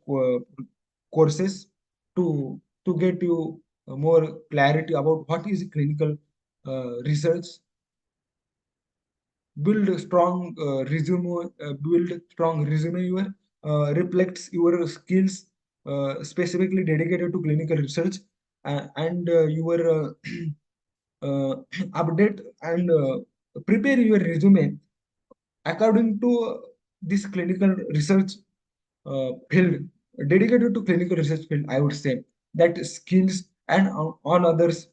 courses to get you more clarity about what is clinical research. Build a strong resume your reflects your skills specifically dedicated to clinical research, and your update and prepare your resume according to this clinical research field, dedicated to clinical research field. I would say that skills and on others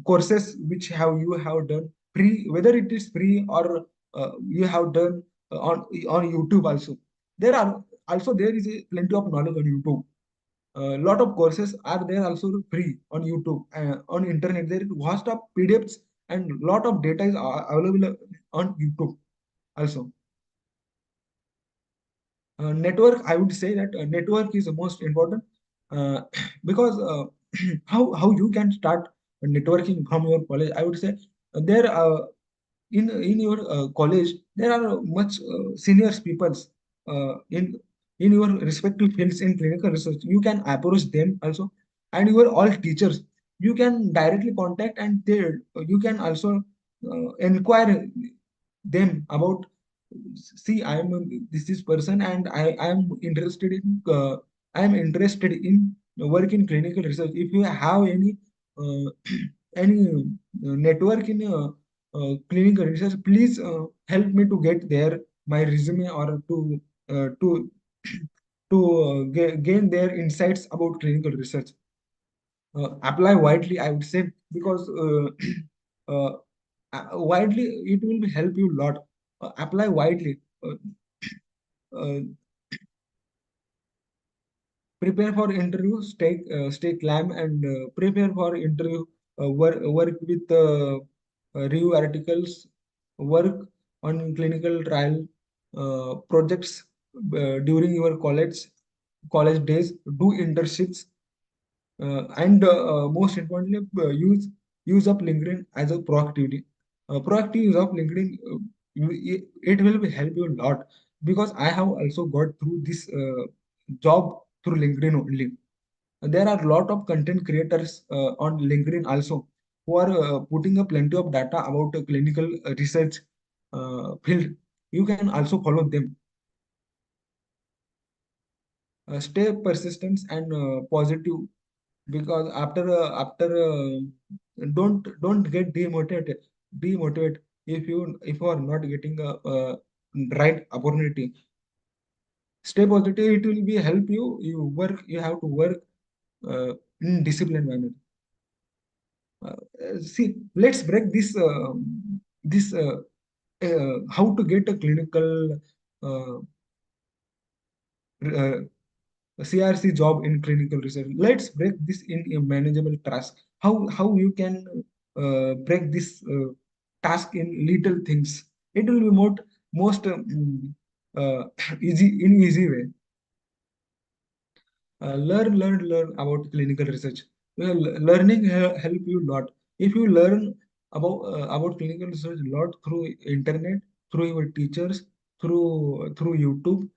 courses which have you have done free, whether it is free or you have done on YouTube also. There are also there is a plenty of knowledge on YouTube. A lot of courses are there also free on YouTube, on internet. There is vast of PDFs and lot of data is available on YouTube also. Network, I would say that network is the most important, because how you can start networking from your college. I would say there in your college there are much seniors peoples in your respective fields in clinical research. You can approach them also, and your all teachers you can directly contact, and they you can also inquire them about, see, I am this is person, and I am interested in I am interested in work in clinical research. If you have any uh, any network in clinical research, please help me to get there my resume, or to gain their insights about clinical research. Apply widely, I would say, because uh, widely it will help you a lot. Apply widely. Uh, uh, Prepare for interview, stay calm, and prepare for interview. Work with review articles, work on clinical trial projects during your college days. Do internships, and most importantly, use of LinkedIn as a proactivity. Proactive use of LinkedIn, it will be help you a lot, because I have also got through this job through LinkedIn only. There are a lot of content creators on LinkedIn also, who are putting up plenty of data about clinical research field. You can also follow them. Stay persistent and positive, because after don't get demotivated if you are not getting a right opportunity. Stay positive, it will be help you. You have to work in disciplined manner. See, let's break this how to get a clinical uh, uh, CRC job in clinical research. Let's break this in a manageable task. How you can break this task in little things. It will be most easy way. Learn about clinical research. Well, learning help you a lot. If you learn about clinical research a lot through internet, through your teachers, through YouTube,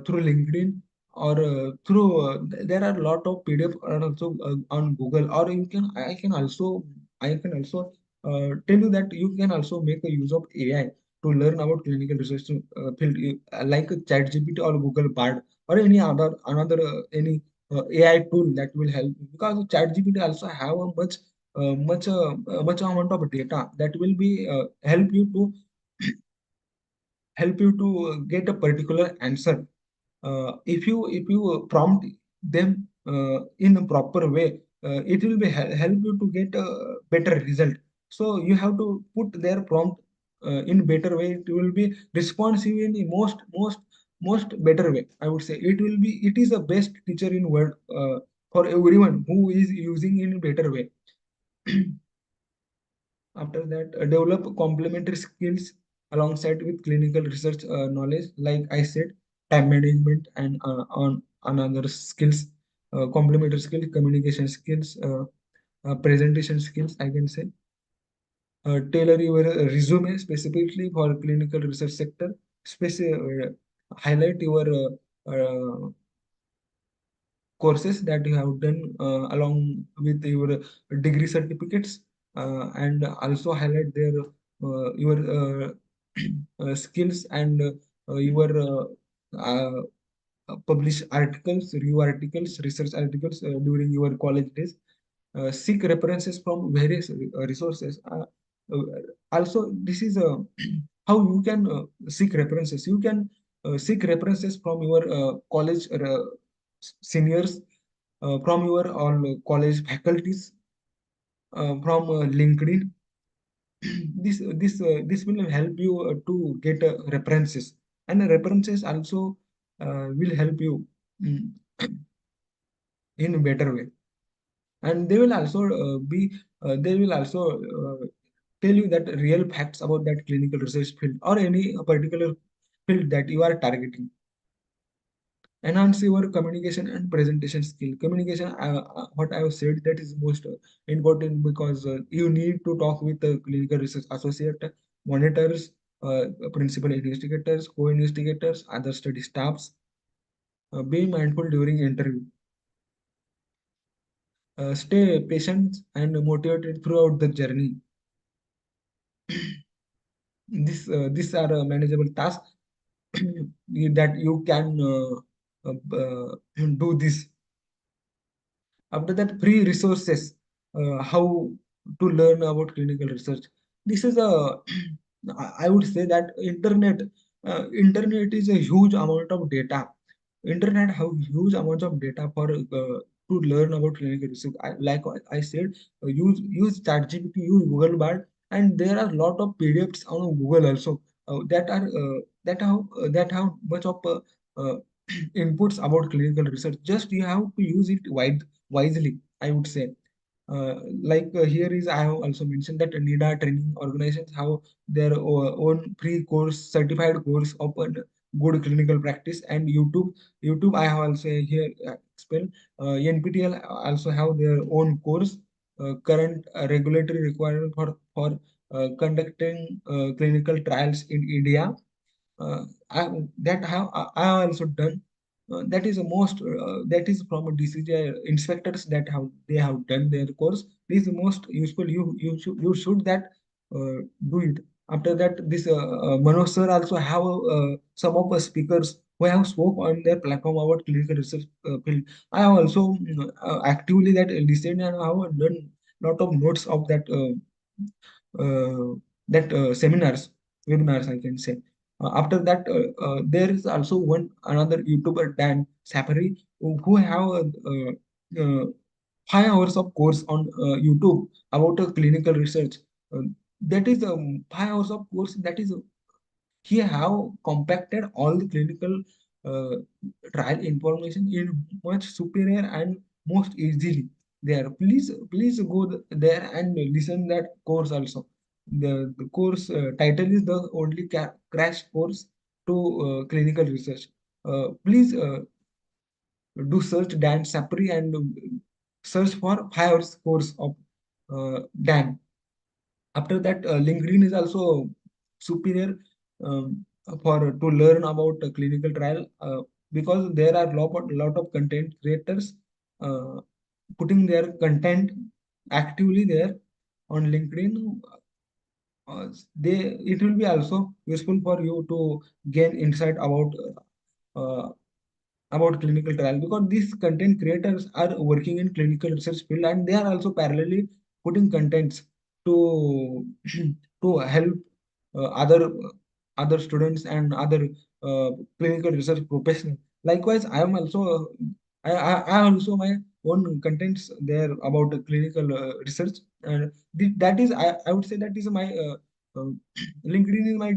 through LinkedIn, or through there are a lot of PDF are also on Google, or I can also tell you that you can also make a use of AI to learn about clinical research field, like ChatGPT or Google Bard, or any other another any AI tool that will help you. Because ChatGPT also have a much amount of data that will be help you to get a particular answer. If you prompt them in a proper way, it will be help you to get a better result. So you have to put their prompt in better way. It will be responsive in the most better way, I would say. It is the best teacher in world for everyone who is using in better way. After that, develop complementary skills alongside with clinical research knowledge. Like I said, time management and on another skills, complementary skills, communication skills, presentation skills, I can say. Tailor your resume specifically for clinical research sector. Highlight your courses that you have done along with your degree certificates, and also highlight their your skills, and your publish articles, review articles, research articles during your college days. Seek references from various resources. Uh, Also, this is how you can seek references. You can seek references from your college seniors, from your all college faculties, from LinkedIn. This will help you to get references, and references also will help you mm, in a better way. And they will also tell you that real facts about that clinical research field, or any particular field that you are targeting. enhance your communication and presentation skill. Communication, what I have said, that is most important, because you need to talk with the clinical research associate, monitors, principal investigators, co-investigators, other study staffs. Be mindful during interview. Stay patient and motivated throughout the journey. These are manageable tasks that you can do this. After that, free resources, how to learn about clinical research. This is a, I would say that internet is a huge amount of data. Internet have huge amounts of data for to learn about clinical research. I said, use ChatGPT, use Google Bard, and there are a lot of PDFs on Google also, that have much of uh, inputs about clinical research. Just you have to use it wisely, I would say. Here is, I have also mentioned that NIDA training organizations have their own free course, certified course of good clinical practice. And YouTube, I have also here explained. NPTEL also have their own course, current regulatory requirement for conducting clinical trials in India. That I have also done. That is the most, that is from DCGI inspectors, that have they have done their course. This is the most useful. You should that do it. After that, this Manoj sir also have some of the speakers who have spoke on their platform about clinical research field. I have also actively that listened, and I have done lot of notes of uh, that seminars, webinars, I can say. After that, there is also one another YouTuber, Dan Sapari, who have 5 hours of course on YouTube about clinical research. Uh, that is 5 hours of course. That is, he have compacted all the clinical uh, trial information in much superior and most easily there. Please go there and listen that course also. The course title is the only crash course to clinical research. Please do search Dan Sapri, and search for 5 hours course of Dan. After that, LinkedIn is also superior for to learn about a clinical trial, because there are lot of content creators uh, putting their content actively there on LinkedIn. They It will be also useful for you to gain insight uh, about clinical trial, because these content creators are working in clinical research field, and they are also parallelly putting contents to to help other students and other uh, clinical research professionals. Likewise, I am also I also my own contents there about the clinical research. And that is, I would say, that is my uh, LinkedIn is my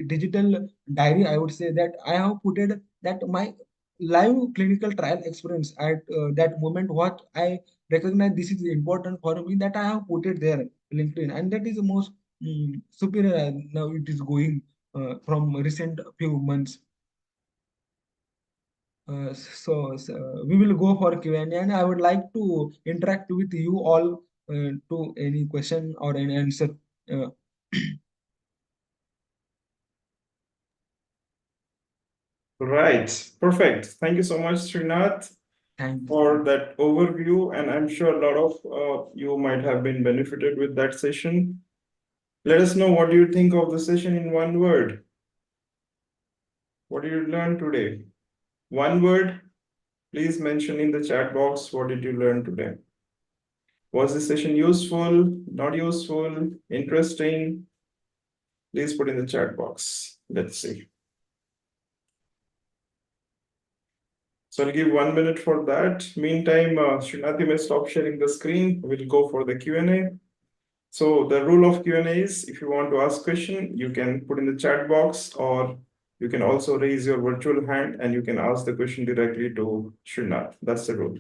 digital diary. I would say that I have put it that my live clinical trial experience at that moment, what I recognize this is important for me, that I have put it there LinkedIn, and that is the most superior. Now it is going from recent few months. We will go for Q&A, and I would like to interact with you all to any question or any answer. Uh, Right. Perfect. Thank you so much, Srinath, Thank you. for that overview. And I'm sure a lot of you might have been benefited with that session. Let us know, what do you think of the session in one word? What did you learn today? One word, please mention in the chat box, what did you learn today? Was the session useful, not useful, interesting? Please put in the chat box. Let's see. So I'll give 1 minute for that. Meantime, Srinath may stop sharing the screen. We'll go for the Q&A. So the rule of Q&A is, if you want to ask question, you can put in the chat box, or you can also raise your virtual hand and you can ask the question directly to Srinath. That's the rule.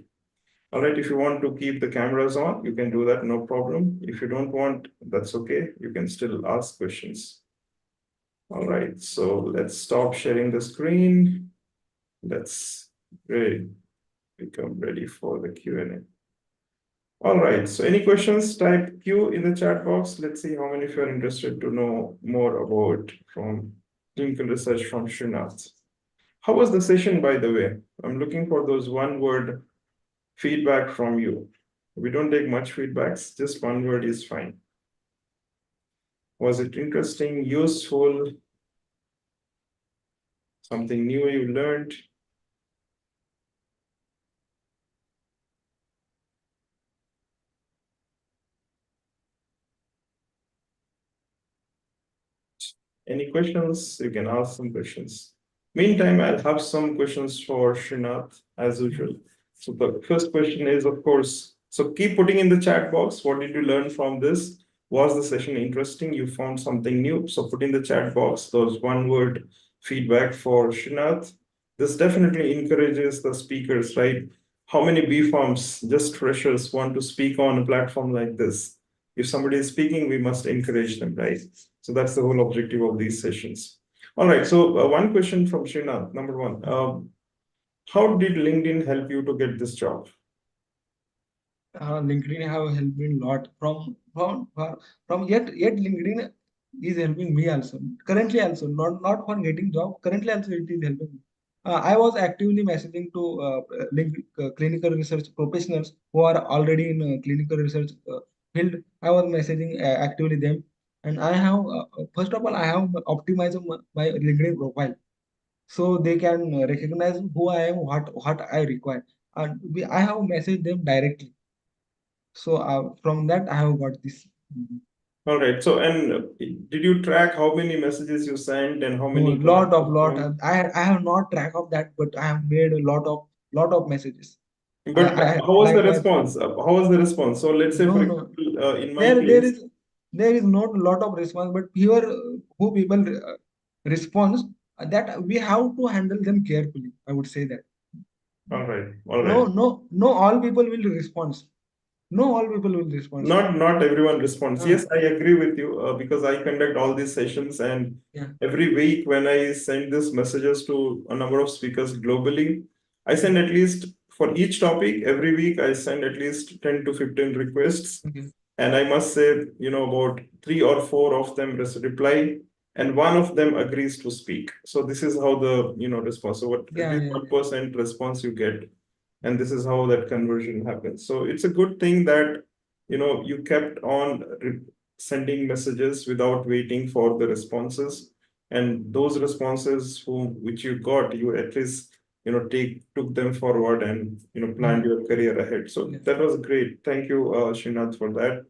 All right, if you want to keep the cameras on, you can do that, no problem. If you don't want, that's okay. You can still ask questions. All right, so let's stop sharing the screen. Let's Great. Become ready for the Q&A. All right. So any questions, type Q in the chat box. Let's see how many of you are interested to know more about from clinical research from Srinath. How was the session, by the way? I'm looking for those one word feedback from you. We don't take much feedbacks, just one word is fine. Was it interesting, useful, something new you learned? Any questions? You can ask some questions. Meantime, I'll have some questions for Srinath as usual. So the first question is, of course, so keep putting in the chat box. What did you learn from this? Was the session interesting? You found something new? So put in the chat box those one word feedback for Srinath. This definitely encourages the speakers, right? How many B farms, just freshers, want to speak on a platform like this? If somebody is speaking, we must encourage them, right? So that's the whole objective of these sessions. All right. So one question from Srinath. Number one, how did LinkedIn help you to get this job? LinkedIn have helped me a lot from yet LinkedIn is helping me also currently also not for getting job currently also it is helping me. I was actively messaging to clinical research professionals who are already in clinical research field. I was messaging actively them, and I have first of all I have optimized my LinkedIn profile so they can recognize who I am, what I require, and I have messaged them directly. So from that, I have got this. Mhm. All right. So, and did you track how many messages you sent and how No, many connections lot. from? I have not track of that, but I have made a lot of messages. But I how was the like my response? How was the response? So let's say, for no. example, in my There case, there is not a lot of response, but here who people response that we have to handle them carefully. I would say that all right, all right. no all people will respond. No all people will respond. Not everyone responds. Uh, Yes, I agree with you because I conduct all these sessions, and yeah. every week when I send these messages to a number of speakers globally, I Mhm. send at least for each topic every week I send at least 10 to 15 requests, Okay. and I must say, about three or four of them reply, and one of them agrees to speak. So this is how the response. So what at Yeah, least yeah, 1% response you get, and this is how that conversion happens. So it's a good thing that you kept on sending messages without waiting for the responses, and those responses which you got, you at least took them forward and yeah. planned your career ahead. So Yeah. that was great. Thank you, Srinath, for that.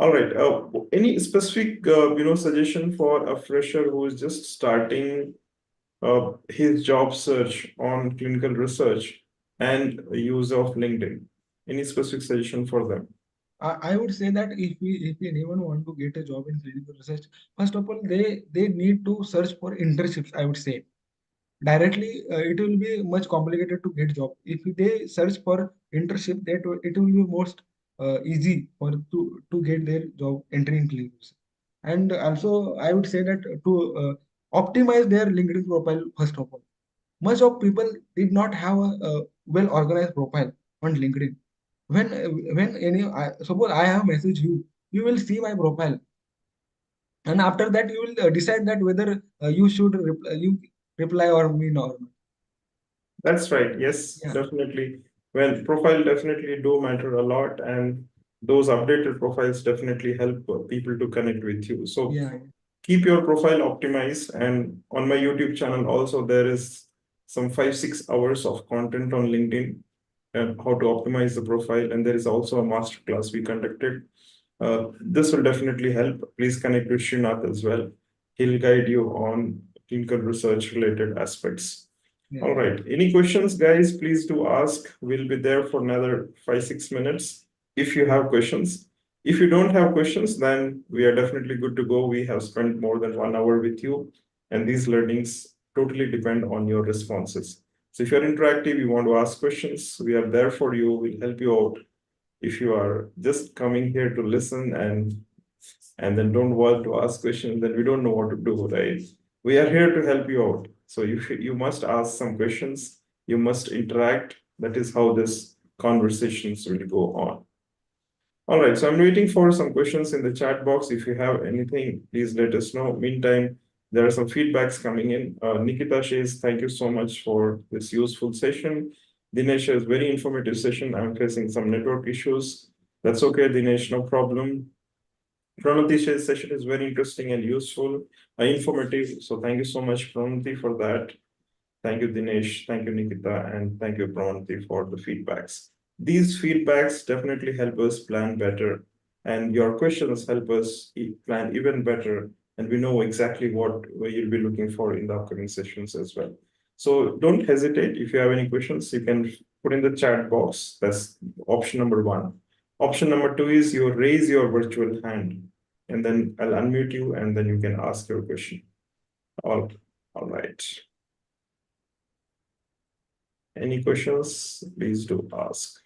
All right. Any specific suggestion for a fresher who is just starting his job search on clinical research and use of LinkedIn? Any specific suggestion for them? I would say that if anyone want to get a job in clinical research, first of all they need to search for internships. I would say directly it will be much complicated to get job. If they search for internship, it will be most easy for to get their job entry in clinical research. And also I would say that to optimize their LinkedIn profile first of all. Much of people did not have a well organized profile on LinkedIn. When suppose I have messaged you, you will see my profile, and after that you will decide that whether you reply or me or not. That's right. Yes, Yeah, definitely. Well, profile definitely do matter a lot, and those updated profiles definitely help people to connect with you. So yeah, keep your profile optimized. And on my YouTube channel, also there is some 5-6 hours of content on LinkedIn and how to optimize the profile. And there is also a masterclass we conducted. This will definitely help. Please connect with Srinath as well. He'll guide you on clinical research related aspects. yeah, All right. Any questions, guys? Please do ask. We'll be there for another 5-6 minutes if you have questions. If you don't have questions, then we are definitely good to go. We have spent more than 1 hour with you, and these learnings totally depend on your responses. So if you're interactive, you want to ask questions, we are there for you. We'll help you out. If you are just coming here to listen and then don't want to ask questions, then we don't know what to do, right? We are here to help you out. So you must ask some questions. You must interact. That is how this conversations will go on. All right, so I'm waiting for some questions in the chat box. If you have anything, please let us know. Meantime, there are some feedbacks coming in. Nikita says, thank you so much for this useful session. Dinesh says, very informative session. I'm facing some network issues. That's okay, Dinesh, no problem. Pranati says, session is very interesting and useful, informative. So thank you so much, Pranati, for that. Thank you, Dinesh. Thank you, Nikita. And thank you, Pravanti, for the feedbacks. These feedbacks definitely help us plan better. And your questions help us plan even better. And we know exactly what you'll be looking for in the upcoming sessions as well. So don't hesitate. If you have any questions, you can put in the chat box. That's option number one. Option number two is you raise your virtual hand, and then I'll unmute you, and then you can ask your question. All right. Any questions, please do ask.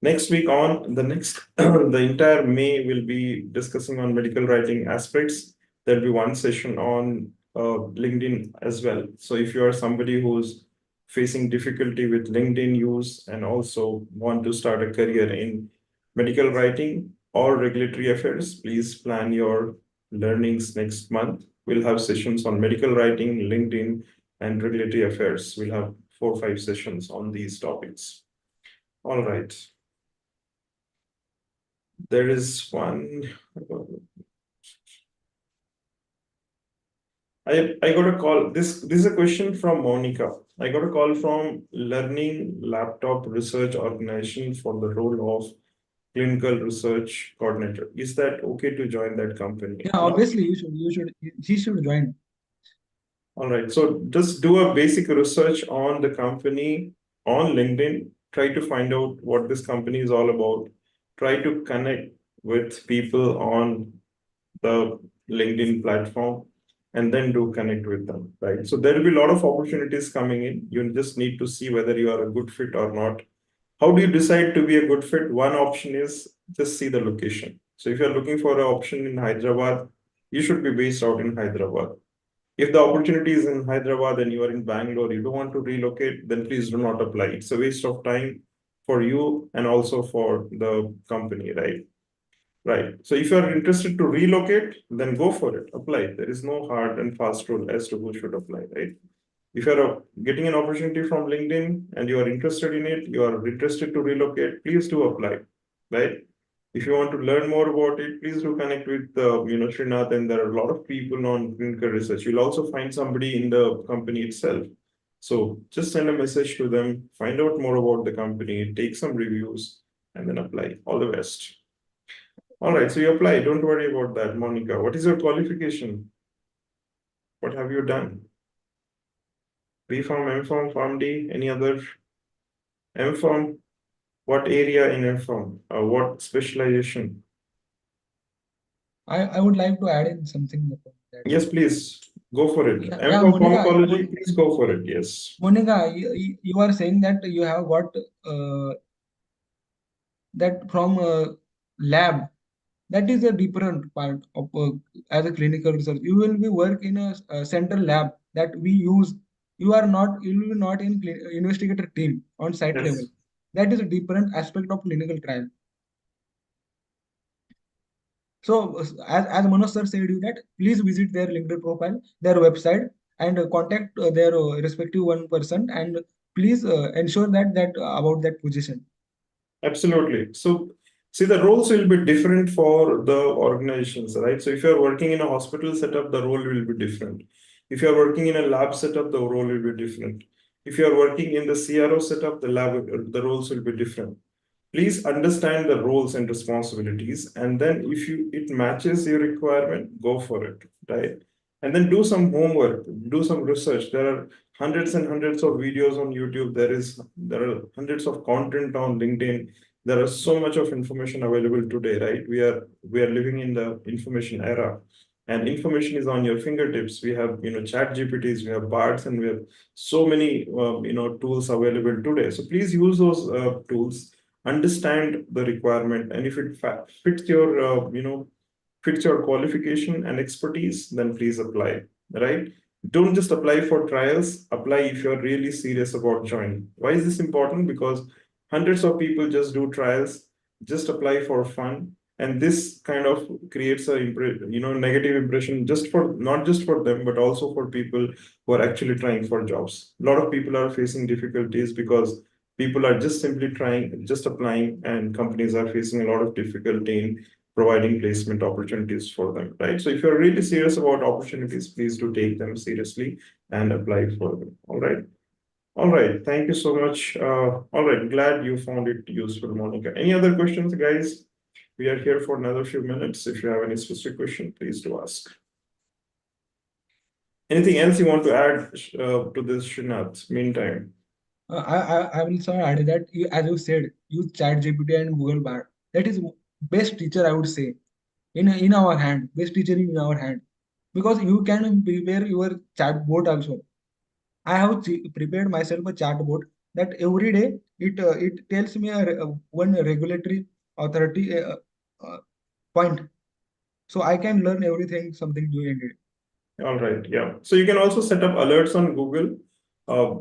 Next week on the next, the entire May will be discussing on medical writing aspects. There'll be one session on LinkedIn as well. So if you are somebody who's facing difficulty with LinkedIn use and also want to start a career in medical writing or regulatory affairs, please plan your learnings next month. We'll have sessions on medical writing, LinkedIn, and regulatory affairs. We'll have 4 or 5 sessions on these topics. All right. There is one. I got a call. This is a question from Monica. I got a call from Learning Laptop Research Organization for the role of clinical research coordinator. Is that okay to join that company? Yeah, No? obviously he should join. All right. So just do a basic research on the company on LinkedIn. Try to find out what this company is all about. Try to connect with people on the LinkedIn platform and then do connect with them, right? So there will be a lot of opportunities coming in. You just need to see whether you are a good fit or not. How do you decide to be a good fit? One option is just see the location. So if you're looking for an option in Hyderabad, you should be based out in Hyderabad. If the opportunity is in Hyderabad and you are in Bangalore, you don't want to relocate, then please do not apply. It's a waste of time for you and also for the company, right? Right. So if you are interested to relocate, then go for it. Apply. There is no hard and fast rule as to who should apply, right? If you are getting an opportunity from LinkedIn and you are interested in it, you are interested to relocate, please do apply, right? If you want to learn more about it, please do connect with Srinath, and there are a lot of people on clinical research. You'll also find somebody in the company itself. So just send a message to them, find out more about the company, take some reviews, and then apply. All the best. All right, so you apply. Don't worry about that, Monica. What is your qualification? What have you done? B.Pharm, M.Pharm, PharmD, any other M.Pharm? What area in M.Pharm? What specialization? I would like to add in something about that. Yes, please go for it. Yeah, M.Pharm pharmacology, please go for it. Yes. Monica, you are saying that you have got that from lab. That is a different part of as a clinical research. You will be work in a central lab that we use. You will be not in investigator team on site level. Yes. That is a different aspect of clinical trial. So as Manoj sir said you that please visit their LinkedIn profile, their website, and contact their respective one person, and please ensure that about that position. Absolutely. So, see, the roles will be different for the organizations, right? So, if you're working in a hospital setup, the role will be different. If you're working in a lab setup, the role will be different. If you're working in the CRO setup, the roles will be different. Please understand the roles and responsibilities, and then if it matches your requirement, go for it, right? And then do some homework, do some research. There are hundreds and hundreds of videos on YouTube. There are hundreds of content on LinkedIn. There is so much of information available today, right? We are living in the information era, and information is on your fingertips. We have chat GPTs, we have bards, and we have so many tools available today. So please use those tools, understand the requirement, and if it fits your fits your qualification and expertise, then please apply, right? Don't just apply for trials, apply if you're really serious about joining. Why is this important? Because hundreds of people just do trials, just apply for fun, and this kind of creates a negative impression, just for not just for them but also for people who are actually trying for jobs. A lot of people are facing difficulties because people are just simply trying, just applying, and companies are facing a lot of difficulty in providing placement opportunities for them, right? So if you're really serious about opportunities, please do take them seriously and apply for them. All right. All right. Thank you so much. All right. Glad you found it useful, Monica. Any other questions, guys? We are here for another few minutes. If you have any specific question, please do ask. Anything else you want to add to this, Srinath? Meantime. I will also add that you, as you said, use ChatGPT and Google Bard. That is best teacher, I would say, in our hand. Best teacher in our hand, because you can prepare your chatbot also. I have prepared myself a chatbot that every day it tells me one regulatory authority uh, point, so I can learn everything something new in it. All right, yeah. So you can also set up alerts on Google.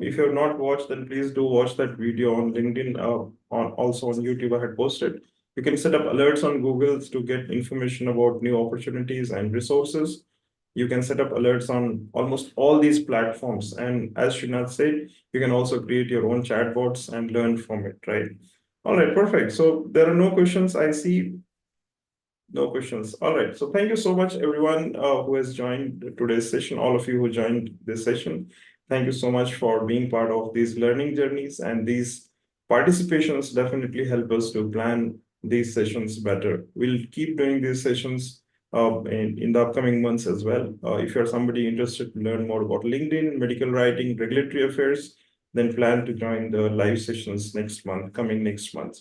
If you have not watched, then please do watch that video on LinkedIn, on also on YouTube. I had posted. You can set up alerts on Google to get information about new opportunities and resources. You can set up alerts on almost all these platforms. And as Srinath said, you can also create your own chatbots and learn from it, right? All right, perfect. So there are no questions. I see no questions. All right. So thank you so much, everyone who has joined today's session. All of you who joined this session, thank you so much for being part of these learning journeys. And these participations definitely help us to plan these sessions better. We'll keep doing these sessions in the upcoming months as well. If you're somebody interested to learn more about LinkedIn, medical writing, regulatory affairs, then plan to join the live sessions next month, coming next month.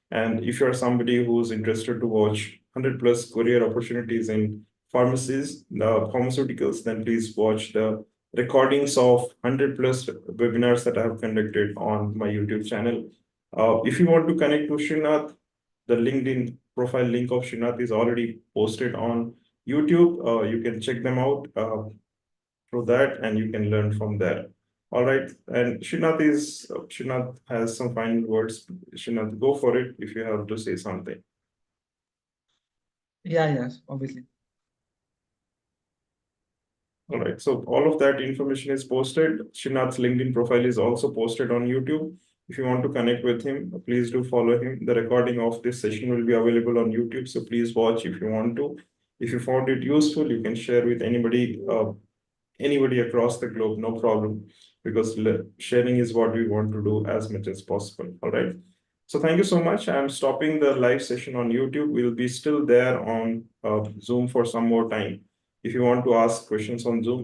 And if you're somebody who's interested to watch 100 plus career opportunities in pharmacies, the pharmaceuticals, then please watch the recordings of 100 plus webinars that I have conducted on my YouTube channel. If you want to connect to Srinath, the LinkedIn profile link of Srinath is already posted on YouTube. You can check them out through that and you can learn from there. All right. And Srinath has some final words. Srinath, go for it if you have to say something. Yeah, yes, obviously. All right. So all of that information is posted. Srinath's LinkedIn profile is also posted on YouTube. If you want to connect with him, please do follow him. The recording of this session will be available on YouTube. So please watch if you want to. If you found it useful, you can share with anybody across the globe, no problem, because sharing is what we want to do as much as possible. All right. So thank you so much. I'm stopping the live session on YouTube. We'll be still there on Zoom for some more time. If you want to ask questions on Zoom,